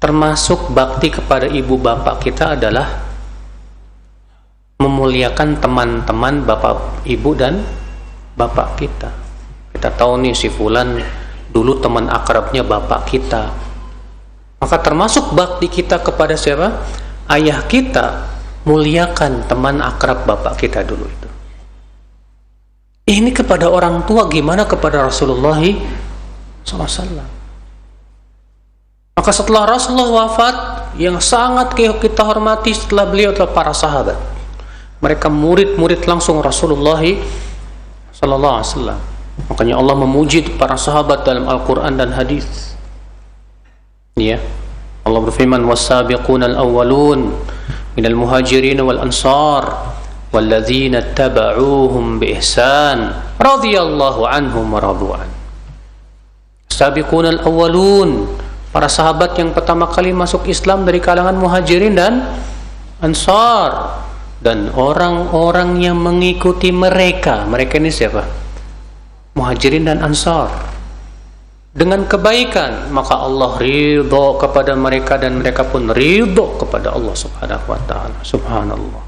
termasuk bakti kepada ibu bapak kita adalah memuliakan teman-teman bapak ibu dan bapak kita. Kita tahu nih si fulan dulu teman akrabnya bapak kita, maka termasuk bakti kita kepada siapa? Ayah kita, muliakan teman akrab bapak kita dulu itu. Ini kepada orang tua, gimana kepada Rasulullah SAW. Maka setelah Rasulullah wafat, yang sangat kita hormati setelah beliau adalah para sahabat. Mereka murid-murid langsung Rasulullah SAW. Makanya Allah memuji para sahabat dalam Al-Quran dan hadis. Ya, Allah berfirman, "Was-sabiquna al-awwalun minal muhajirin wal ansar walladzina tabauhum bi ihsan radhiyallahu anhum wa radu an." Sabiquna al-awwalun, para sahabat yang pertama kali masuk Islam dari kalangan muhajirin dan ansar, dan orang-orang yang mengikuti mereka. Mereka ini siapa? Muhajirin dan ansar, dengan kebaikan, maka Allah ridho kepada mereka dan mereka pun ridho kepada Allah Subhanahu wa ta'ala. Subhanallah.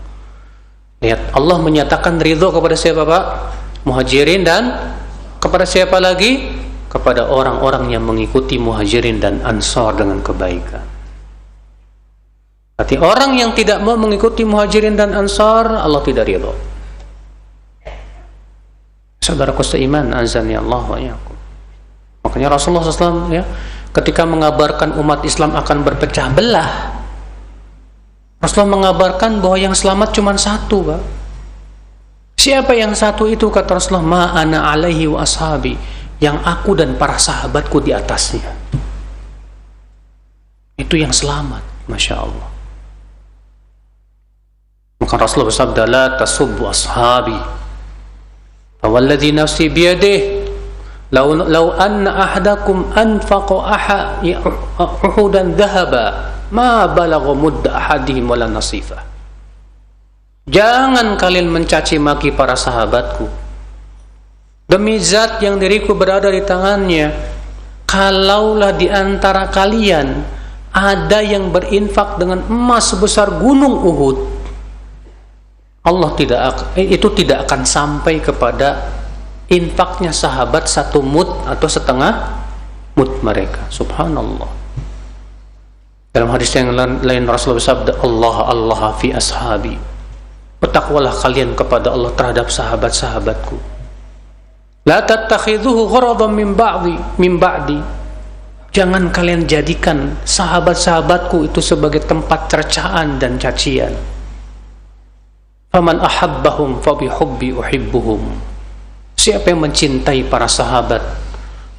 Lihat, Allah menyatakan ridho kepada siapa, Pak? Muhajirin, dan kepada siapa lagi? Kepada orang-orang yang mengikuti muhajirin dan ansar dengan kebaikan. Berarti orang yang tidak mau mengikuti muhajirin dan ansar, Allah tidak ridho. Saudaraku seiman, azani Allah wa iyyakum. Makanya Rasulullah SAW ya, ketika mengabarkan umat Islam akan berpecah belah, Rasulullah mengabarkan bahwa yang selamat cuma satu, Pak. Siapa yang satu itu? Kata Rasulullah, "Ma ana alaihi wa ashabi," yang aku dan para sahabatku di atasnya. Itu yang selamat, Masya Allah. Maka Rasulullah bersabda, "La tasubbu ashabi, fawalladhi nafsi biyadih, law anna ahadakum anfaqa uhudan dhahaba ma balagha mudda ahadihim wala nasifa." Jangan kalian mencaci maki para sahabatku. Demi zat yang diriku berada di tangannya, kalaulah di antara kalian ada yang berinfak dengan emas sebesar gunung Uhud, Allah itu tidak akan sampai kepada infaknya sahabat satu mud atau setengah mud mereka. Subhanallah. Dalam hadis yang lain Rasulullah bersabda, Allah fi ashabi, bertakwalah kalian kepada Allah terhadap sahabat-sahabatku. La tattakhidhuhu gharadan min ba'di, jangan kalian jadikan sahabat-sahabatku itu sebagai tempat cercaan dan cacian. Faman ahabbahum fa bihubbi uhibbuhum, siapa yang mencintai para sahabat,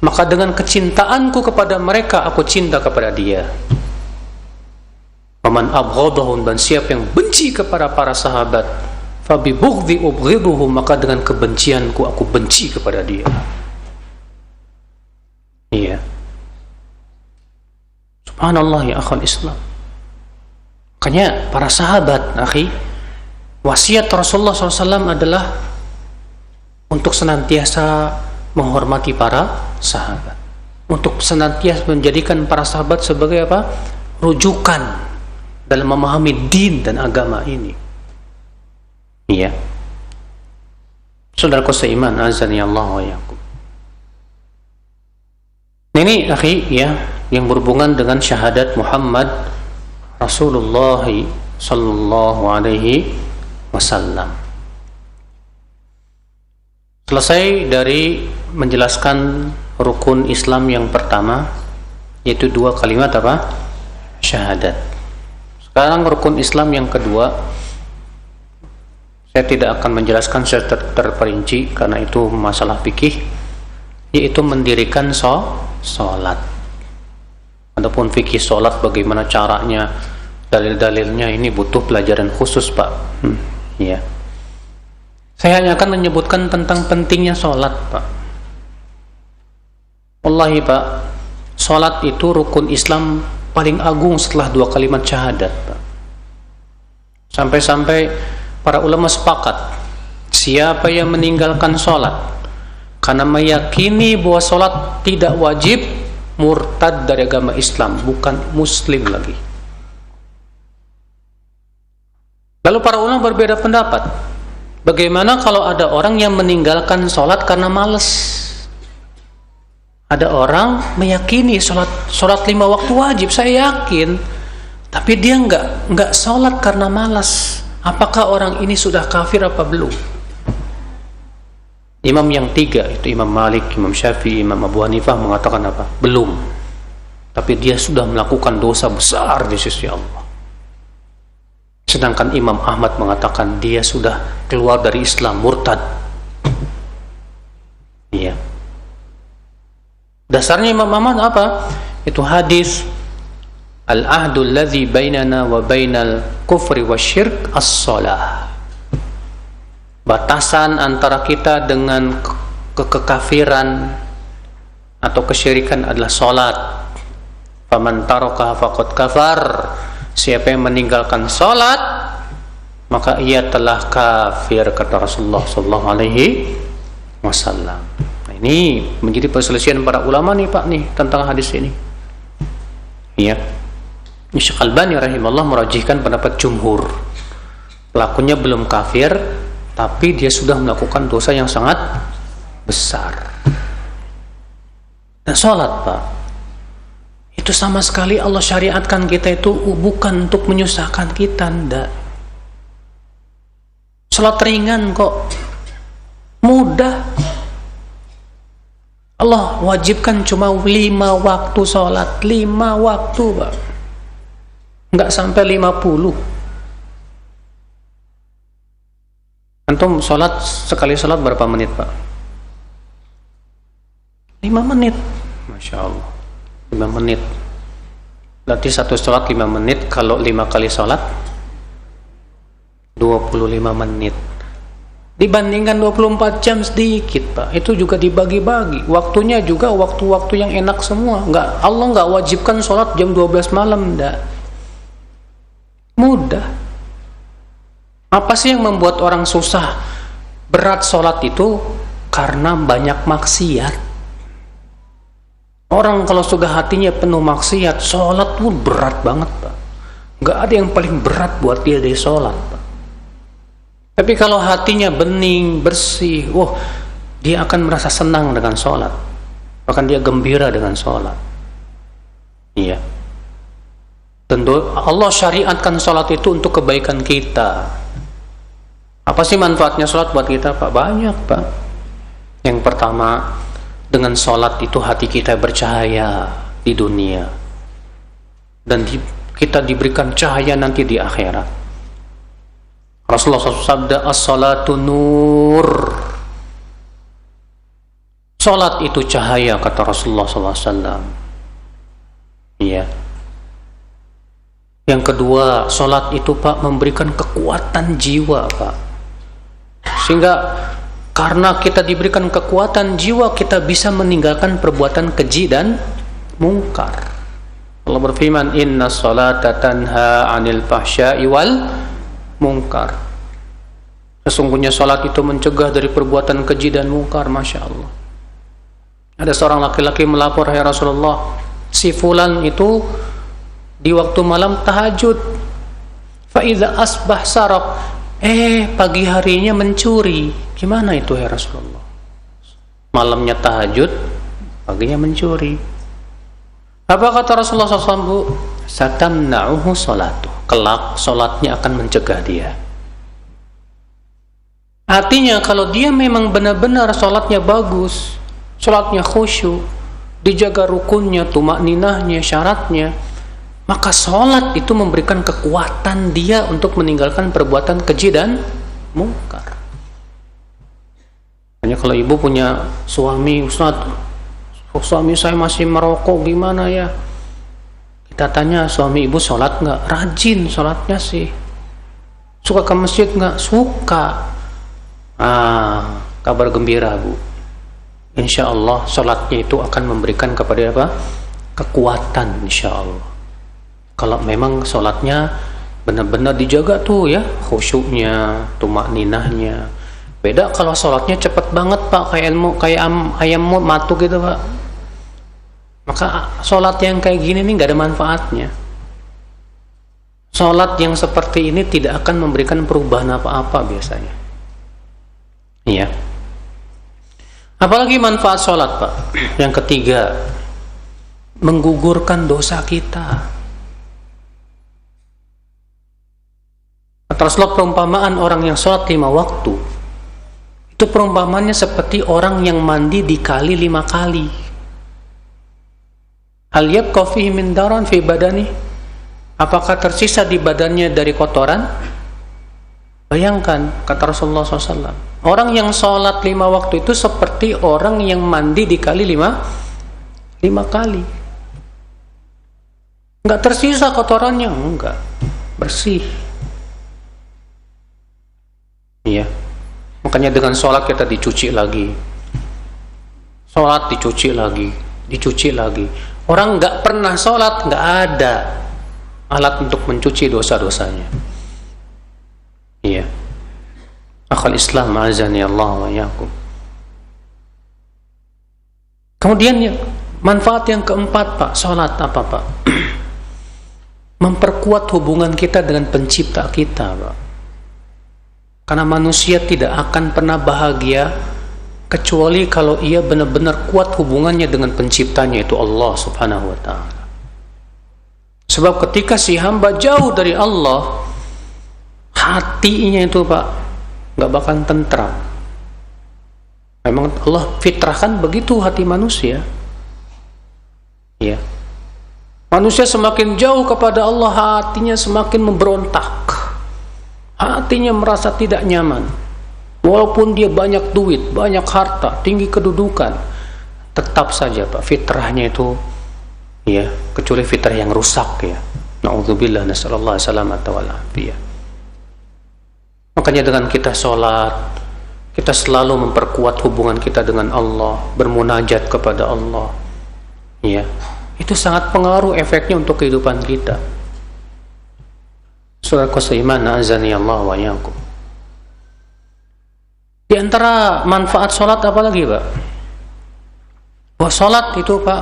maka dengan kecintaanku kepada mereka aku cinta kepada dia. Faman abghadahum, dan siapa yang benci kepada para sahabat, fa bi bughdhi ubghiduhum, maka dengan kebencianku aku benci kepada dia. Iya. Subhanallah ya akhal Islam. Makanya para sahabat, akhi, wasiat Rasulullah SAW adalah untuk senantiasa menghormati para sahabat, untuk senantiasa menjadikan para sahabat sebagai apa? Rujukan dalam memahami din dan agama ini. Iya. Saudaraku seiman, azani Allah wa iyyakum. Ini akhi ya, yang berhubungan dengan syahadat Muhammad Rasulullah sallallahu alaihi wasallam. Selesai dari menjelaskan rukun Islam yang pertama, yaitu dua kalimat apa? Syahadat. Sekarang rukun Islam yang kedua, saya tidak akan menjelaskan secara terperinci karena itu masalah fikih, yaitu mendirikan sholat. Adapun fikih sholat, bagaimana caranya, dalil-dalilnya, ini butuh pelajaran khusus, Pak. Ya. Saya hanya akan menyebutkan tentang pentingnya sholat, Pak. Wallahi Pak, sholat itu rukun Islam paling agung setelah 2 kalimat syahadat Pak. Sampai-sampai para ulama sepakat, siapa yang meninggalkan sholat karena meyakini bahwa sholat tidak wajib, murtad dari agama Islam, bukan muslim lagi. Lalu para ulama berbeda pendapat. Bagaimana kalau ada orang yang meninggalkan sholat karena malas? Ada orang meyakini sholat 5 waktu wajib, saya yakin, tapi dia nggak sholat karena malas. Apakah orang ini sudah kafir apa belum? Imam yang 3 itu Imam Malik, Imam Syafi'i, Imam Abu Hanifah mengatakan apa? Belum. Tapi dia sudah melakukan dosa besar di sisi Allah. Sedangkan Imam Ahmad mengatakan dia sudah keluar dari Islam, murtad. Iya. Dasarnya Imam Ahmad apa? Itu hadis al-ahdul ladzi bainana wa bainal kufri wasyirk as-shalah. Batasan antara kita dengan kekafiran atau kesyirikan adalah salat. Faman tarakaha faqad kafar. Siapa yang meninggalkan salat, maka ia telah kafir, kata Rasulullah sallallahu alaihi wasallam. Nah, ini menjadi perselisihan para ulama nih Pak nih tentang hadis ini. Iya. Syekh Albani rahimahullah merajihkan pendapat jumhur. Pelakunya belum kafir, tapi dia sudah melakukan dosa yang sangat besar. Nah, sholat Pak, itu sama sekali Allah syariatkan kita itu bukan untuk menyusahkan kita, ndak. Sholat ringan kok, mudah. Allah wajibkan cuma 5 waktu sholat, 5 waktu Pak, nggak sampai 50. Antum sholat, sekali sholat berapa menit Pak? 5 menit. Masya Allah, 5 menit. Berarti satu sholat 5 menit. Kalau 5 kali sholat 25 menit. Dibandingkan 24 jam sedikit Pak. Itu juga dibagi-bagi. Waktunya juga waktu-waktu yang enak semua. Allah nggak wajibkan sholat jam 12 malam, enggak. Mudah. Apa sih yang membuat orang susah berat sholat itu? Karena banyak maksiat. Orang kalau sudah hatinya penuh maksiat, sholat pun berat banget Pak. Nggak ada yang paling berat buat dia dari sholat Pak. Tapi kalau hatinya bening, bersih, dia akan merasa senang dengan sholat. Bahkan dia gembira dengan sholat. Iya. Tentu Allah syariatkan sholat itu untuk kebaikan kita. Apa sih manfaatnya sholat buat kita Pak? Banyak Pak. Yang pertama, dengan sholat itu hati kita bercahaya di dunia, dan kita diberikan cahaya nanti di akhirat. Rasulullah SAW sabda, as-salatu nur. Sholat itu cahaya, kata Rasulullah SAW. Iya. Yang kedua, sholat itu Pak memberikan kekuatan jiwa Pak. Sehingga karena kita diberikan kekuatan jiwa, kita bisa meninggalkan perbuatan keji dan mungkar. Allah berfirman, inna sholata tanha anil fahsya'i wal mungkar. Sesungguhnya sholat itu mencegah dari perbuatan keji dan mungkar. Masya Allah. Ada seorang laki-laki melapor, ya Rasulullah, si fulan itu di waktu malam tahajud, fa idza asbah sarak, pagi harinya mencuri. Gimana itu ya Rasulullah? Malamnya tahajud, paginya mencuri. Apa kata Rasulullah SAW? Satamna'uhu sholatuh. Kelak sholatnya akan mencegah dia. Artinya kalau dia memang benar-benar sholatnya bagus, sholatnya khusyuk, dijaga rukunnya, tumakninahnya, syaratnya, maka sholat itu memberikan kekuatan dia untuk meninggalkan perbuatan keji dan mungkar. Hanya kalau ibu punya suami, Ustaz, suami saya masih merokok, gimana ya? Kita tanya, suami ibu sholat nggak? Rajin sholatnya sih. Suka ke masjid nggak? Suka. Kabar gembira Bu. insya Allah sholatnya itu akan memberikan kepada apa? Kekuatan, insya Allah. Kalau memang sholatnya benar-benar dijaga tuh ya, khusyuknya, tumakninahnya. Beda kalau sholatnya cepet banget Pak, kayak ayam matu gitu Pak. Maka sholat yang kayak gini nih nggak ada manfaatnya. Sholat yang seperti ini tidak akan memberikan perubahan apa-apa biasanya. Iya. Apalagi manfaat sholat Pak? Yang ketiga, menggugurkan dosa kita. Rasulullah perumpamaan orang yang sholat 5 waktu itu perumpamaannya seperti orang yang mandi dikali 5 kali. Hal yabqa fihi min daran fi badani, apakah tersisa di badannya dari kotoran? Bayangkan, kata Rasulullah SAW, orang yang sholat 5 waktu itu seperti orang yang mandi dikali 5 kali. Enggak tersisa kotorannya, enggak, bersih. Iya, makanya dengan sholat kita dicuci lagi, sholat dicuci lagi, dicuci lagi. Orang nggak pernah sholat, nggak ada alat untuk mencuci dosa-dosanya. Iya, akhal Islam azani Allah wa yakum. Kemudian manfaat yang keempat Pak, sholat apa Pak? Memperkuat hubungan kita dengan pencipta kita Pak. Karena manusia tidak akan pernah bahagia kecuali kalau ia benar-benar kuat hubungannya dengan penciptanya, itu Allah subhanahu wa ta'ala. Sebab ketika si hamba jauh dari Allah, hatinya itu Pak gak bakal tentram. Memang Allah fitrahkan begitu hati manusia. Ya. Manusia semakin jauh kepada Allah, hatinya semakin memberontak. Hatinya merasa tidak nyaman. Walaupun dia banyak duit, banyak harta, tinggi kedudukan, tetap saja Pak fitrahnya itu ya, kecuali fitrah yang rusak ya. Na'udzubillah, nasallallahu salamata wal afiyah. Makanya dengan kita sholat, kita selalu memperkuat hubungan kita dengan Allah, bermunajat kepada Allah. Ya, itu sangat pengaruh efeknya untuk kehidupan kita. Surah Qasaiman azani Allah wa yakum. Di antara manfaat sholat apa lagi Pak? Bahwa sholat itu Pak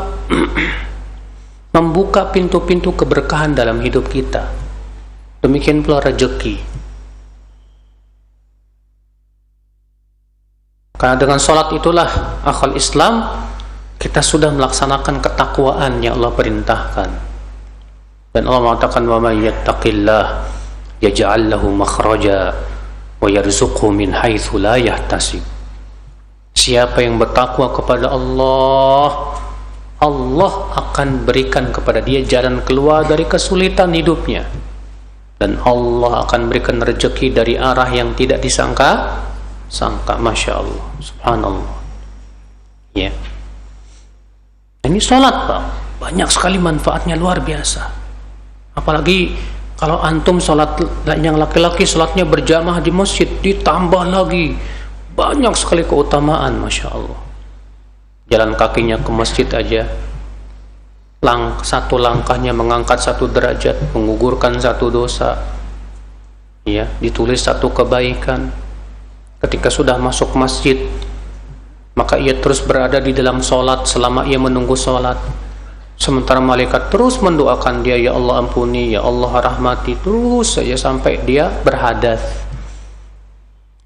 membuka pintu-pintu keberkahan dalam hidup kita. Demikian pula rezeki. Karena dengan sholat itulah akhal Islam kita sudah melaksanakan ketakwaan yang Allah perintahkan. Dan Allah mengatakan, wa may yattaqillah yaj'al lahu makhraja wa yarzuqhu min haitsu la yahtasib. Siapa yang bertakwa kepada Allah, Allah akan berikan kepada dia jalan keluar dari kesulitan hidupnya, dan Allah akan berikan rezeki dari arah yang tidak disangka. Masya Allah, subhanallah. Ya, ini sholat Pak, banyak sekali manfaatnya, luar biasa. Apalagi kalau antum sholat yang laki-laki sholatnya berjamaah di masjid, ditambah lagi banyak sekali keutamaan, Masya Allah. Jalan kakinya ke masjid aja, satu langkahnya mengangkat 1 derajat, menggugurkan 1 dosa, ya, ditulis 1 kebaikan. Ketika sudah masuk masjid, maka ia terus berada di dalam sholat selama ia menunggu sholat. Sementara malaikat terus mendoakan dia, ya Allah ampuni, ya Allah rahmati, terus saja sampai dia berhadas.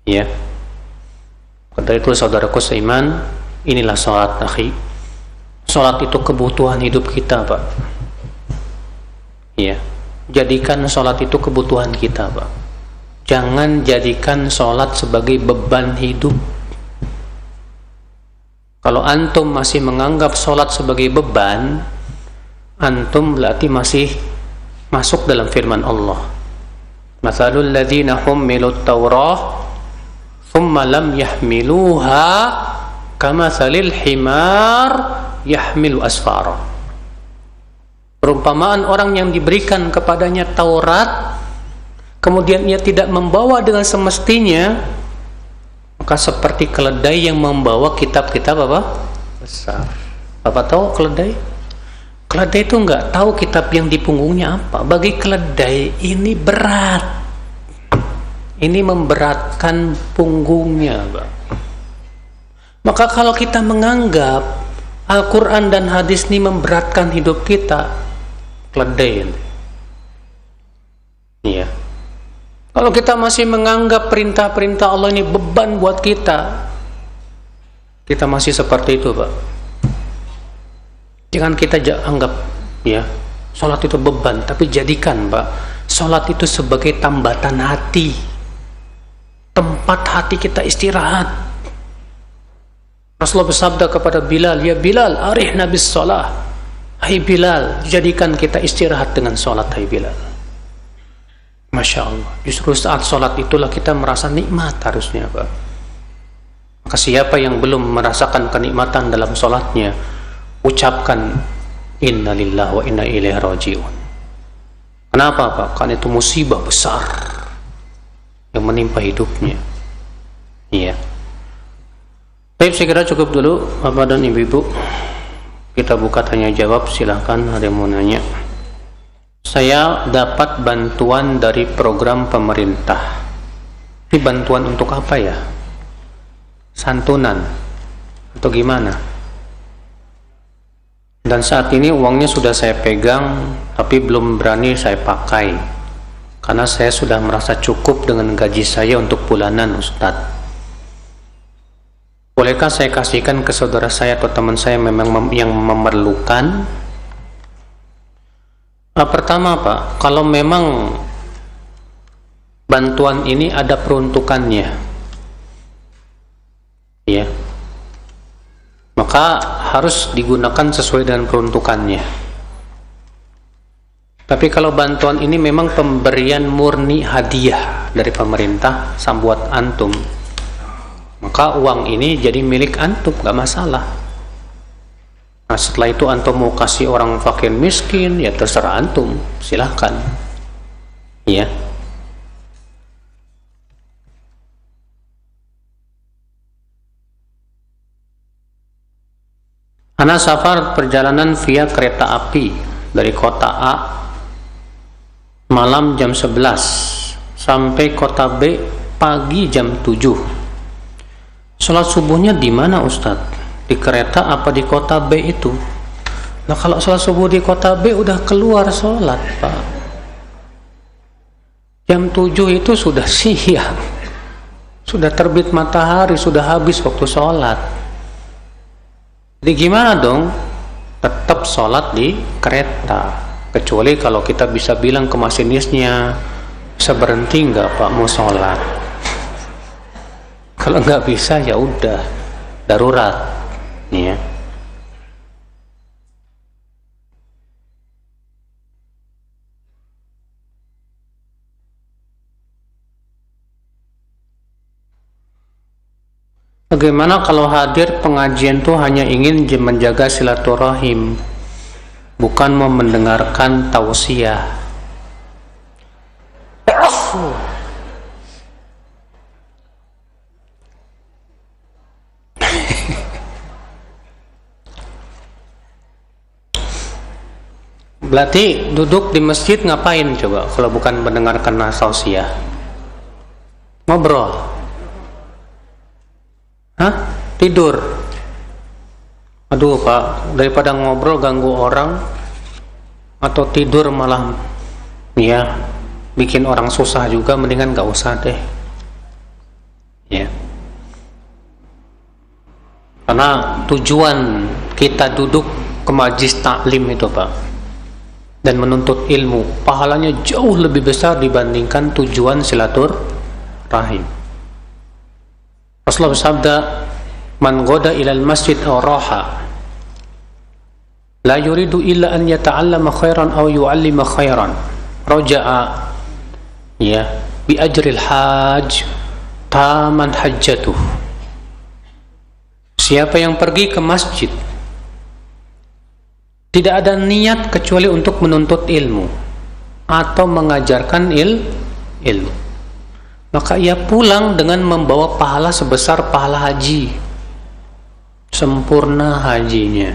Ya. Dari itu saudaraku seiman, inilah sholat akhi. Sholat itu kebutuhan hidup kita Pak. Ya. Jadikan sholat itu kebutuhan kita Pak. Jangan jadikan sholat sebagai beban hidup. Kalau antum masih menganggap sholat sebagai beban, antum berarti masih masuk dalam firman Allah. Mathalul ladzina hummilut Taurah thumma lam yahmiluha kamathalil himar yahmilu asfara. Perumpamaan orang yang diberikan kepadanya Taurat, kemudian ia tidak membawa dengan semestinya, Maka seperti keledai yang membawa kitab-kitab apa? Besar. Bapak tahu keledai? Keledai itu nggak tahu kitab yang di punggungnya apa. Bagi keledai ini berat. Ini memberatkan punggungnya, Pak. Maka kalau kita menganggap Al-Quran dan hadis ini memberatkan hidup kita, keledai. Iya. Kalau kita masih menganggap perintah-perintah Allah ini beban buat kita masih seperti itu, Pak. Jangan kita anggap ya sholat itu beban, tapi jadikan, Pak, sholat itu sebagai tambatan hati, tempat hati kita istirahat. Rasulullah bersabda kepada Bilal, ya Bilal, arihna bis sholah. Hai Bilal, jadikan kita istirahat dengan sholat, hai Bilal. Masya Allah, justru saat sholat itulah kita merasa nikmat harusnya, Pak. Maka siapa yang belum merasakan kenikmatan dalam sholatnya, ucapkan inna lillahi wa inna ilaihi raji'un. Kenapa, Pak? Karena itu musibah besar yang menimpa hidupnya. Iya. Baik, saya kira cukup dulu Bapak dan Ibu-ibu. Kita buka tanya jawab, silahkan ada yang mau nanya. Saya dapat bantuan dari program pemerintah. Ini bantuan untuk apa ya? Santunan atau gimana? Dan saat ini uangnya sudah saya pegang, tapi belum berani saya pakai karena saya sudah merasa cukup dengan gaji saya untuk bulanan, Ustadz. Bolehkah saya kasihkan ke saudara saya atau teman saya yang memerlukan? Pertama, Pak, kalau memang bantuan ini ada peruntukannya, ya, maka harus digunakan sesuai dengan peruntukannya. Tapi kalau bantuan ini memang pemberian murni hadiah dari pemerintah buat antum, maka uang ini jadi milik antum, gak masalah. Nah, setelah itu antum mau kasih orang fakir miskin, ya terserah antum, silahkan. Ya. Ana safar perjalanan via kereta api dari kota A malam jam 11 sampai kota B pagi jam 7. Sholat subuhnya di mana, Ustadz? Di kereta apa di kota B itu? Nah, kalau sholat subuh di kota B udah keluar sholat, Pak. Jam 7 itu sudah siang, sudah terbit matahari, sudah habis waktu sholat. Jadi gimana dong? Tetap sholat di kereta, kecuali kalau kita bisa bilang ke masinisnya, bisa berhenti nggak Pak mau sholat? Kalau nggak bisa ya udah darurat. Ya. Bagaimana kalau hadir pengajian itu hanya ingin menjaga silaturahim, bukan mau mendengarkan tausiah? Berarti duduk di masjid ngapain coba kalau bukan mendengarkan tausiah? Ngobrol? Hah? Tidur? Aduh, Pak, daripada ngobrol ganggu orang atau tidur malah ya bikin orang susah juga, mendingan gak usah deh. Ya. Karena tujuan kita duduk ke majelis taklim itu, Pak, dan menuntut ilmu, pahalanya jauh lebih besar dibandingkan tujuan silaturahim. Rasulullah bersabda, man goda ilal masjid aw raha la yuridu illa an yata'allama khairan aw yu'allima khairan raja'a ya bi ajril hajj taman hajjatuh. Siapa yang pergi ke masjid tidak ada niat kecuali untuk menuntut ilmu atau mengajarkan ilmu, maka ia pulang dengan membawa pahala sebesar pahala haji, sempurna hajinya.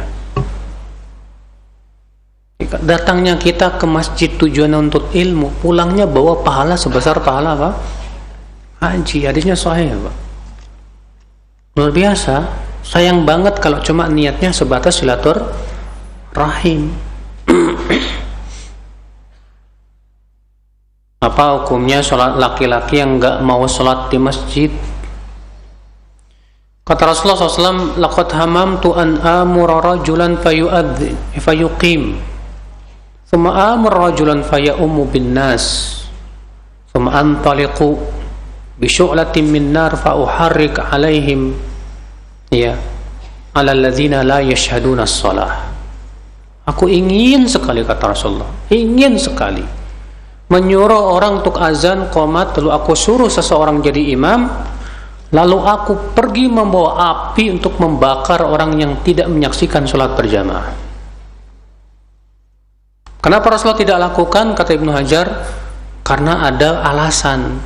Datangnya kita ke masjid tujuan untuk ilmu, pulangnya bawa pahala sebesar pahala apa? Haji. Hadisnya sahih, Pak. Luar biasa. Sayang banget kalau cuma niatnya sebatas silaturahim. Apa hukumnya sholat laki-laki yang enggak mau sholat di masjid? Kata Rasulullah SAW, laqad hamamtu an amura rajulan fayuqim, thumma amura rajulan fayaumu bin nas, thumma antaliqu bi syu'latin min nar fa uharrik alaihim ya ala alladzina la yashhaduna as-shalah. Aku ingin sekali, kata Rasulullah, ingin sekali menyuruh orang untuk azan qomat, lalu aku suruh seseorang jadi imam, lalu aku pergi membawa api untuk membakar orang yang tidak menyaksikan sholat berjamaah. Kenapa Rasulullah tidak lakukan? Kata Ibnu Hajar, karena ada alasan.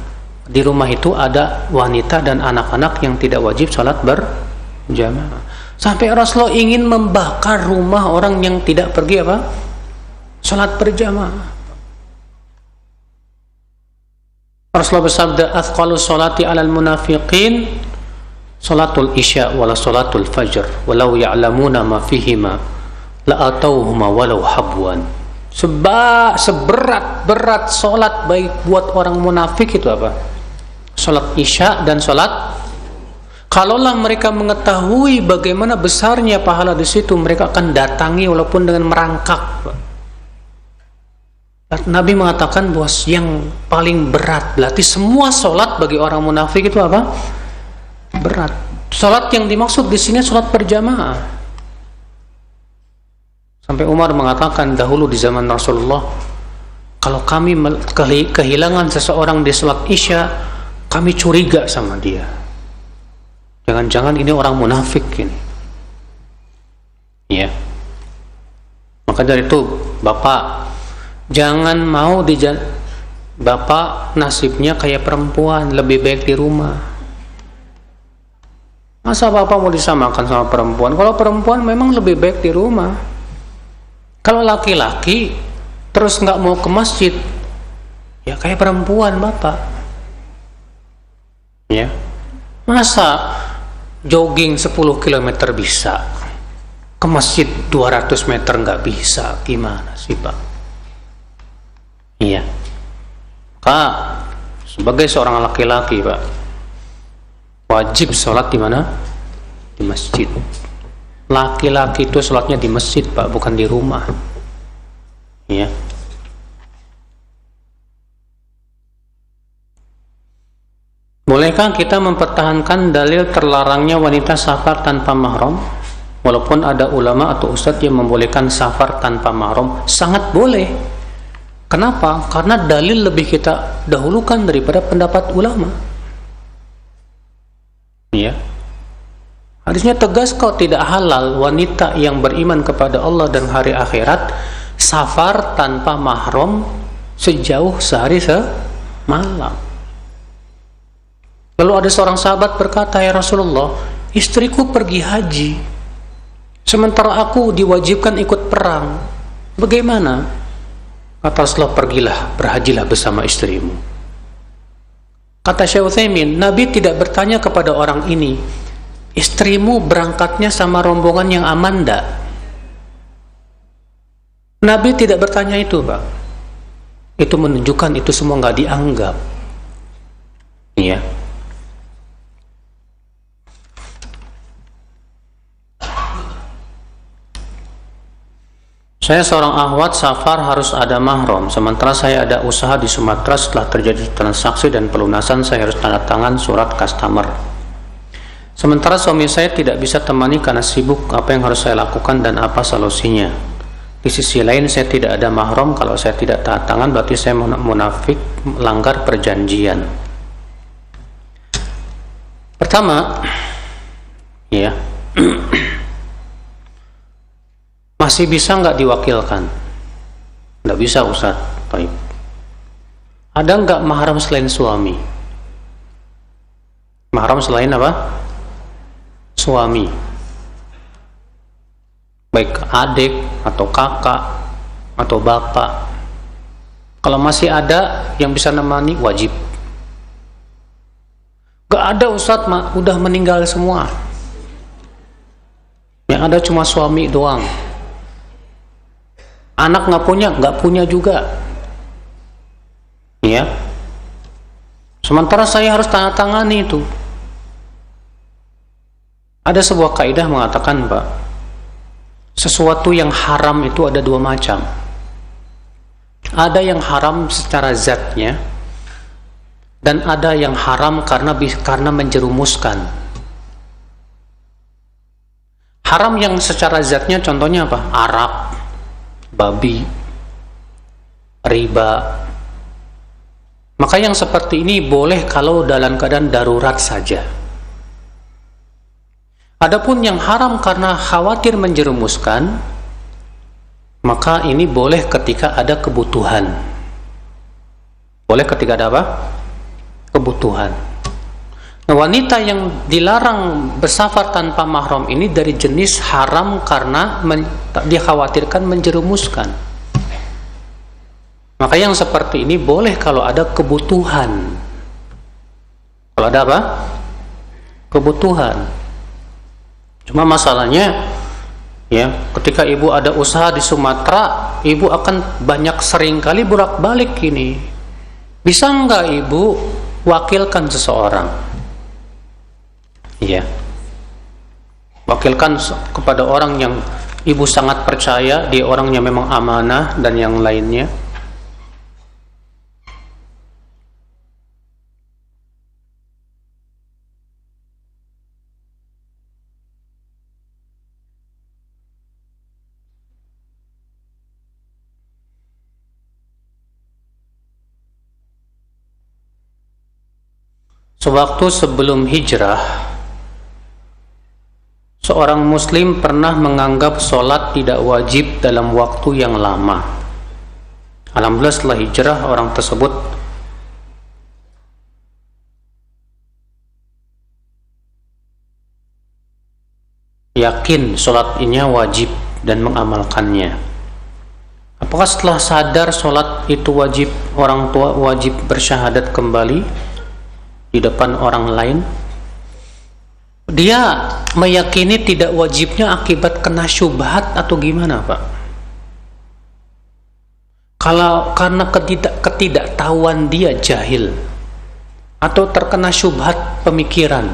Di rumah itu ada wanita dan anak-anak yang tidak wajib sholat berjamaah. Sampai Rasulullah ingin membakar rumah orang yang tidak pergi apa? Sholat berjamaah. Rasulullah bersabda, athqalu sholati alal munafiqin sholatul isya wala sholatul fajr walau ya'lamuna ma fihima la'atauhuma walau habwan. Seberat-berat sholat baik buat orang munafik itu apa? Sholat isya dan sholat. Kalaulah mereka mengetahui bagaimana besarnya pahala di situ, mereka akan datangi walaupun dengan merangkak. Nabi mengatakan bahwa yang paling berat, berarti semua sholat bagi orang munafik itu apa? Berat. Sholat yang dimaksud di sini sholat berjamaah. Sampai Umar mengatakan dahulu di zaman Rasulullah, kalau kami kehilangan seseorang di sholat isya, kami curiga sama dia. Jangan-jangan ini orang munafik ini. Ya. Maka dari itu, Bapak, jangan mau Bapak nasibnya kayak perempuan, lebih baik di rumah. Masa Bapak mau disamakan sama perempuan? Kalau perempuan memang lebih baik di rumah. Kalau laki-laki terus nggak mau ke masjid, ya kayak perempuan Bapak. Ya. Masa jogging 10 km bisa, ke masjid 200 meter nggak bisa? Gimana sih Pak? Iya. Kak, sebagai seorang laki-laki, Pak, wajib sholat di mana? Di masjid. Laki-laki itu sholatnya di masjid, Pak, bukan di rumah. Iya. Bolehkah kita mempertahankan dalil terlarangnya wanita safar tanpa mahram? Walaupun ada ulama atau ustadz yang membolehkan safar tanpa mahram, sangat boleh. Kenapa? Karena dalil lebih kita dahulukan daripada pendapat ulama. Ya. Hadisnya tegas kok, tidak halal wanita yang beriman kepada Allah dan hari akhirat safar tanpa mahram sejauh sehari semalam. Lalu ada seorang sahabat berkata, ya Rasulullah, istriku pergi haji, sementara aku diwajibkan ikut perang. Bagaimana? Kata Rasulullah, pergilah, berhajilah bersama istrimu. Kata Syekh Utsaimin, Nabi tidak bertanya kepada orang ini, istrimu berangkatnya sama rombongan yang aman enggak? Nabi tidak bertanya itu, Pak. Itu menunjukkan itu semua nggak dianggap. Iya. Saya seorang akhwat safar harus ada mahram, sementara saya ada usaha di Sumatera. Setelah terjadi transaksi dan pelunasan, saya harus tanda tangan surat customer. Sementara suami saya tidak bisa temani karena sibuk. Apa yang harus saya lakukan dan apa solusinya? Di sisi lain, saya tidak ada mahram. Kalau saya tidak tanda tangan, berarti saya munafik, melanggar perjanjian. Pertama, ya. Masih bisa nggak diwakilkan? Nggak bisa, Ustaz. Baik. Ada nggak mahram selain suami? Mahram selain apa? Suami. Baik adik atau kakak atau bapak. Kalau masih ada yang bisa nemani, wajib. Gak ada Ustadz, udah meninggal semua. Yang ada cuma suami doang. Anak nggak punya juga. Ya. Sementara saya harus tanda tangani itu. Ada sebuah kaidah mengatakan, Pak, sesuatu yang haram itu ada dua macam. Ada yang haram secara zatnya, dan ada yang haram karena menjerumuskan. Haram yang secara zatnya contohnya apa? Arak, babi, riba. Maka yang seperti ini boleh kalau dalam keadaan darurat saja. Adapun yang haram karena khawatir menjerumuskan, maka ini boleh ketika ada kebutuhan. Boleh ketika ada apa? Kebutuhan. Nah, wanita yang dilarang bersafar tanpa mahram ini dari jenis haram karena dikhawatirkan menjerumuskan. Maka yang seperti ini boleh kalau ada kebutuhan. Kalau ada apa? Kebutuhan. Cuma masalahnya, ya, ketika ibu ada usaha di Sumatera, ibu akan banyak sering kali bolak-balik ini. Bisa enggak ibu wakilkan seseorang? Ya, wakilkan kepada orang yang ibu sangat percaya, dia orangnya memang amanah dan yang lainnya. Sewaktu sebelum hijrah, seorang muslim pernah menganggap sholat tidak wajib dalam waktu yang lama. Alhamdulillah setelah hijrah orang tersebut yakin sholat ini wajib dan mengamalkannya. Apakah setelah sadar sholat itu wajib, orang tua wajib bersyahadat kembali di depan orang lain? Dia meyakini tidak wajibnya akibat kena syubhat atau gimana, Pak? Kalau karena ketidaktahuan dia jahil atau terkena syubhat pemikiran,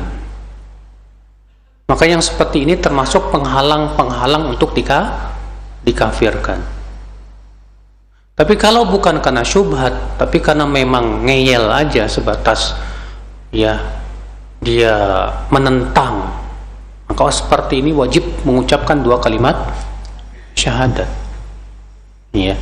maka yang seperti ini termasuk penghalang untuk dikafirkan. Tapi kalau bukan karena syubhat, tapi karena memang ngeyel aja sebatas ya dia menentang, maka seperti ini wajib mengucapkan dua kalimat syahadat. Ya.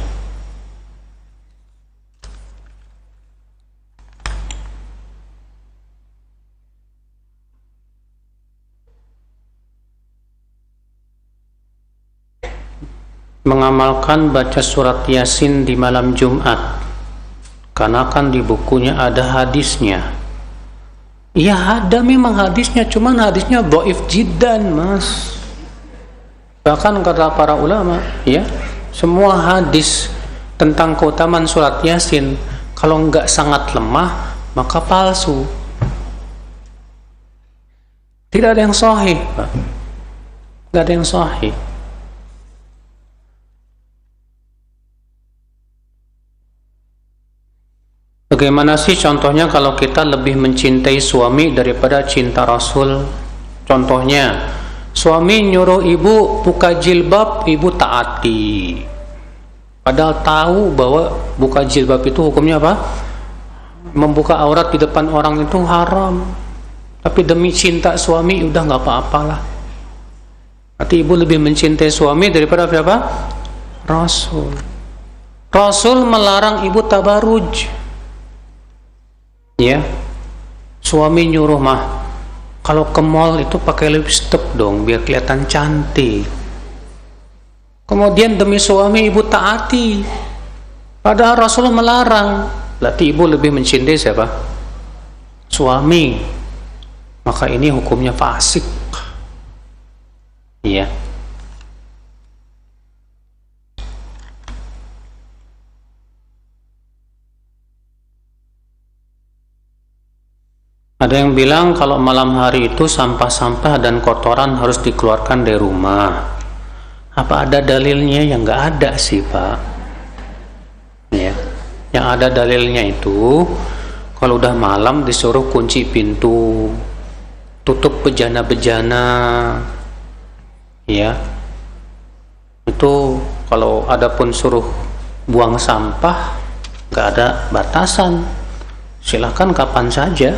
Mengamalkan baca surat Yasin di malam Jumat, karena kan di bukunya ada hadisnya. Ya ada memang hadisnya, cuman hadisnya dhaif jiddan, Mas. Bahkan kata para ulama, ya, semua hadis tentang keutamaan surat Yasin kalau enggak sangat lemah maka palsu. Tidak ada yang sahih, Pak. Enggak ada yang sahih. Bagaimana sih contohnya kalau kita lebih mencintai suami daripada cinta Rasul? Contohnya, suami nyuruh ibu buka jilbab, ibu taati. Padahal tahu bahwa buka jilbab itu hukumnya apa? Membuka aurat di depan orang itu haram. Tapi demi cinta suami udah nggak apa-apalah. Berarti ibu lebih mencintai suami daripada apa? Rasul. Rasul melarang ibu tabaruj. Ya, suami nyuruh mah kalau ke mall itu pakai lipstick dong biar kelihatan cantik. Kemudian demi suami ibu taati, padahal Rasul melarang. Berarti ibu lebih mencintai siapa? Suami. maka ini hukumnya fasik. Iya. Ada yang bilang kalau malam hari itu sampah-sampah dan kotoran harus dikeluarkan dari rumah. Apa ada dalilnya? Yang nggak ada sih, Pak. Ya. Yang ada dalilnya itu kalau udah malam disuruh kunci pintu, tutup bejana-bejana. Ya. Itu kalau ada pun suruh buang sampah, nggak ada batasan. Silakan kapan saja.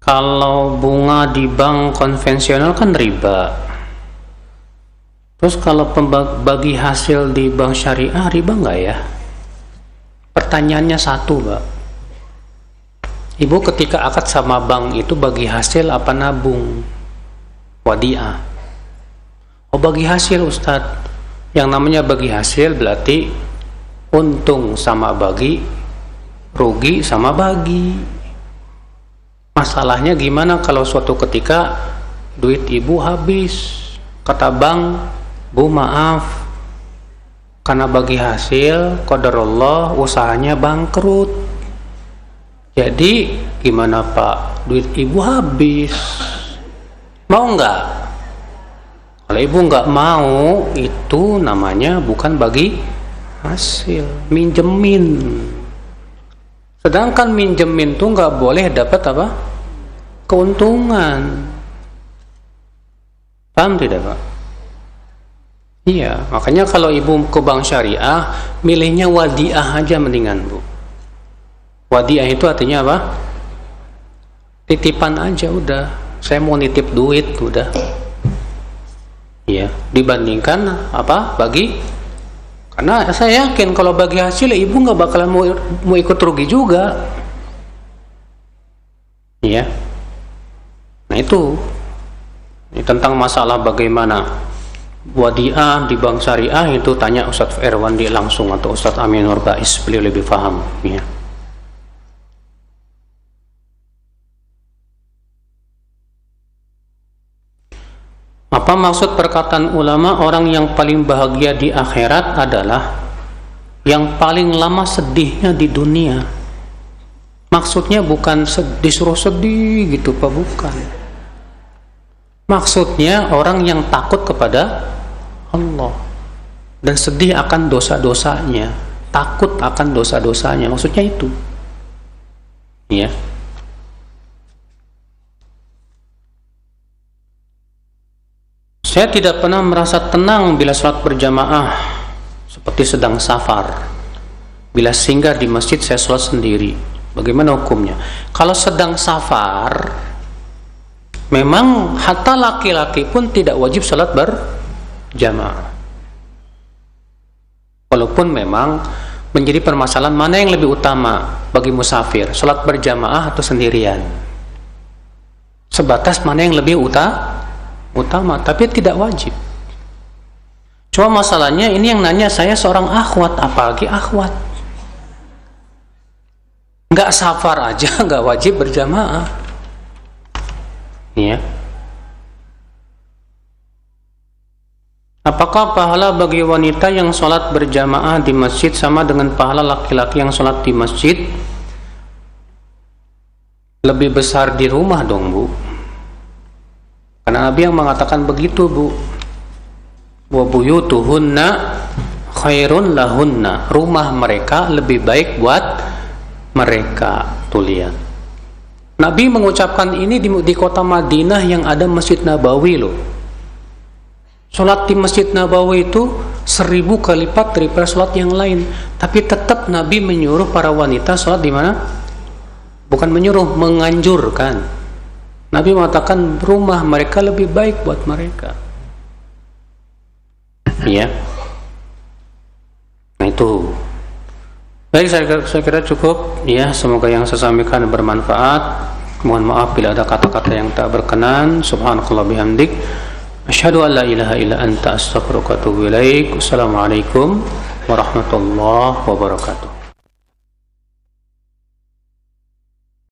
Kalau bunga di bank konvensional kan riba. Terus kalau bagi hasil di bank syariah riba nggak ya? Pertanyaannya satu, Pak. Ibu ketika akad sama bank itu bagi hasil apa nabung? Wadiah. Oh, bagi hasil, Ustadz. Yang namanya bagi hasil berarti untung sama bagi, rugi sama bagi. Masalahnya gimana kalau suatu ketika duit ibu habis, kata bank, Bu maaf, karena bagi hasil qadarullah usahanya bangkrut. Jadi gimana Pak, duit ibu habis, mau nggak? Kalau ibu nggak mau, itu namanya bukan bagi hasil, minjemin. Sedangkan minjemin tuh nggak boleh dapat apa? Keuntungan. Paham tidak, Pak? Iya, makanya kalau ibu ke bank syariah, milihnya wadiah aja mendingan, Bu. Wadiah itu artinya apa? Titipan aja udah. Saya mau nitip duit udah. Iya, dibandingkan apa? Bagi. Karena saya yakin kalau bagi hasil ibu nggak bakalan mau ikut rugi juga. Iya. Nah itu. Ini tentang masalah bagaimana wadiah di bank syariah itu tanya Ustadz Erwandi langsung atau Ustadz Aminur Bais, beliau lebih paham. Ya. Apa maksud perkataan ulama orang yang paling bahagia di akhirat adalah yang paling lama sedihnya di dunia? Maksudnya bukan disuruh sedih gitu Pak, bukan. Maksudnya orang yang takut kepada Allah dan sedih akan dosa-dosanya, takut akan dosa-dosanya, maksudnya itu. Ya. Saya tidak pernah merasa tenang bila sholat berjamaah seperti sedang safar. Bila singgah di masjid saya sholat sendiri. Bagaimana hukumnya? Kalau sedang safar, memang hatta laki-laki pun tidak wajib sholat berjamaah. Walaupun memang menjadi permasalahan mana yang lebih utama bagi musafir, sholat berjamaah atau sendirian. Sebatas mana yang lebih utama, tapi tidak wajib. Cuma masalahnya ini yang nanya saya seorang akhwat, apalagi akhwat. Nggak safar aja, nggak wajib berjamaah. Ya. Apakah pahala bagi wanita yang sholat berjamaah di masjid sama dengan pahala laki-laki yang sholat di masjid? Lebih besar di rumah dong, Bu. Karena Nabi yang mengatakan begitu, Bu. Wa buyutuhunna khairun lahunna. Rumah mereka lebih baik buat mereka. Tuh lihat. Nabi mengucapkan ini di kota Madinah yang ada Masjid Nabawi loh. Sholat di Masjid Nabawi itu 1000 kali lipat daripada sholat yang lain. Tapi tetap Nabi menyuruh para wanita sholat di mana? Bukan menyuruh, menganjurkan. Nabi mengatakan rumah mereka lebih baik buat mereka. Iya. Nah itu. Baik, saya kira cukup ya. Semoga yang saya sampaikan bermanfaat. Mohon maaf bila ada kata-kata yang tak berkenan. Subhanakallah bihamdik, asyhadu an la ilaha illa anta, astaghfiruka wa atubu ilaik. Wassalamualaikum warahmatullahi wabarakatuh.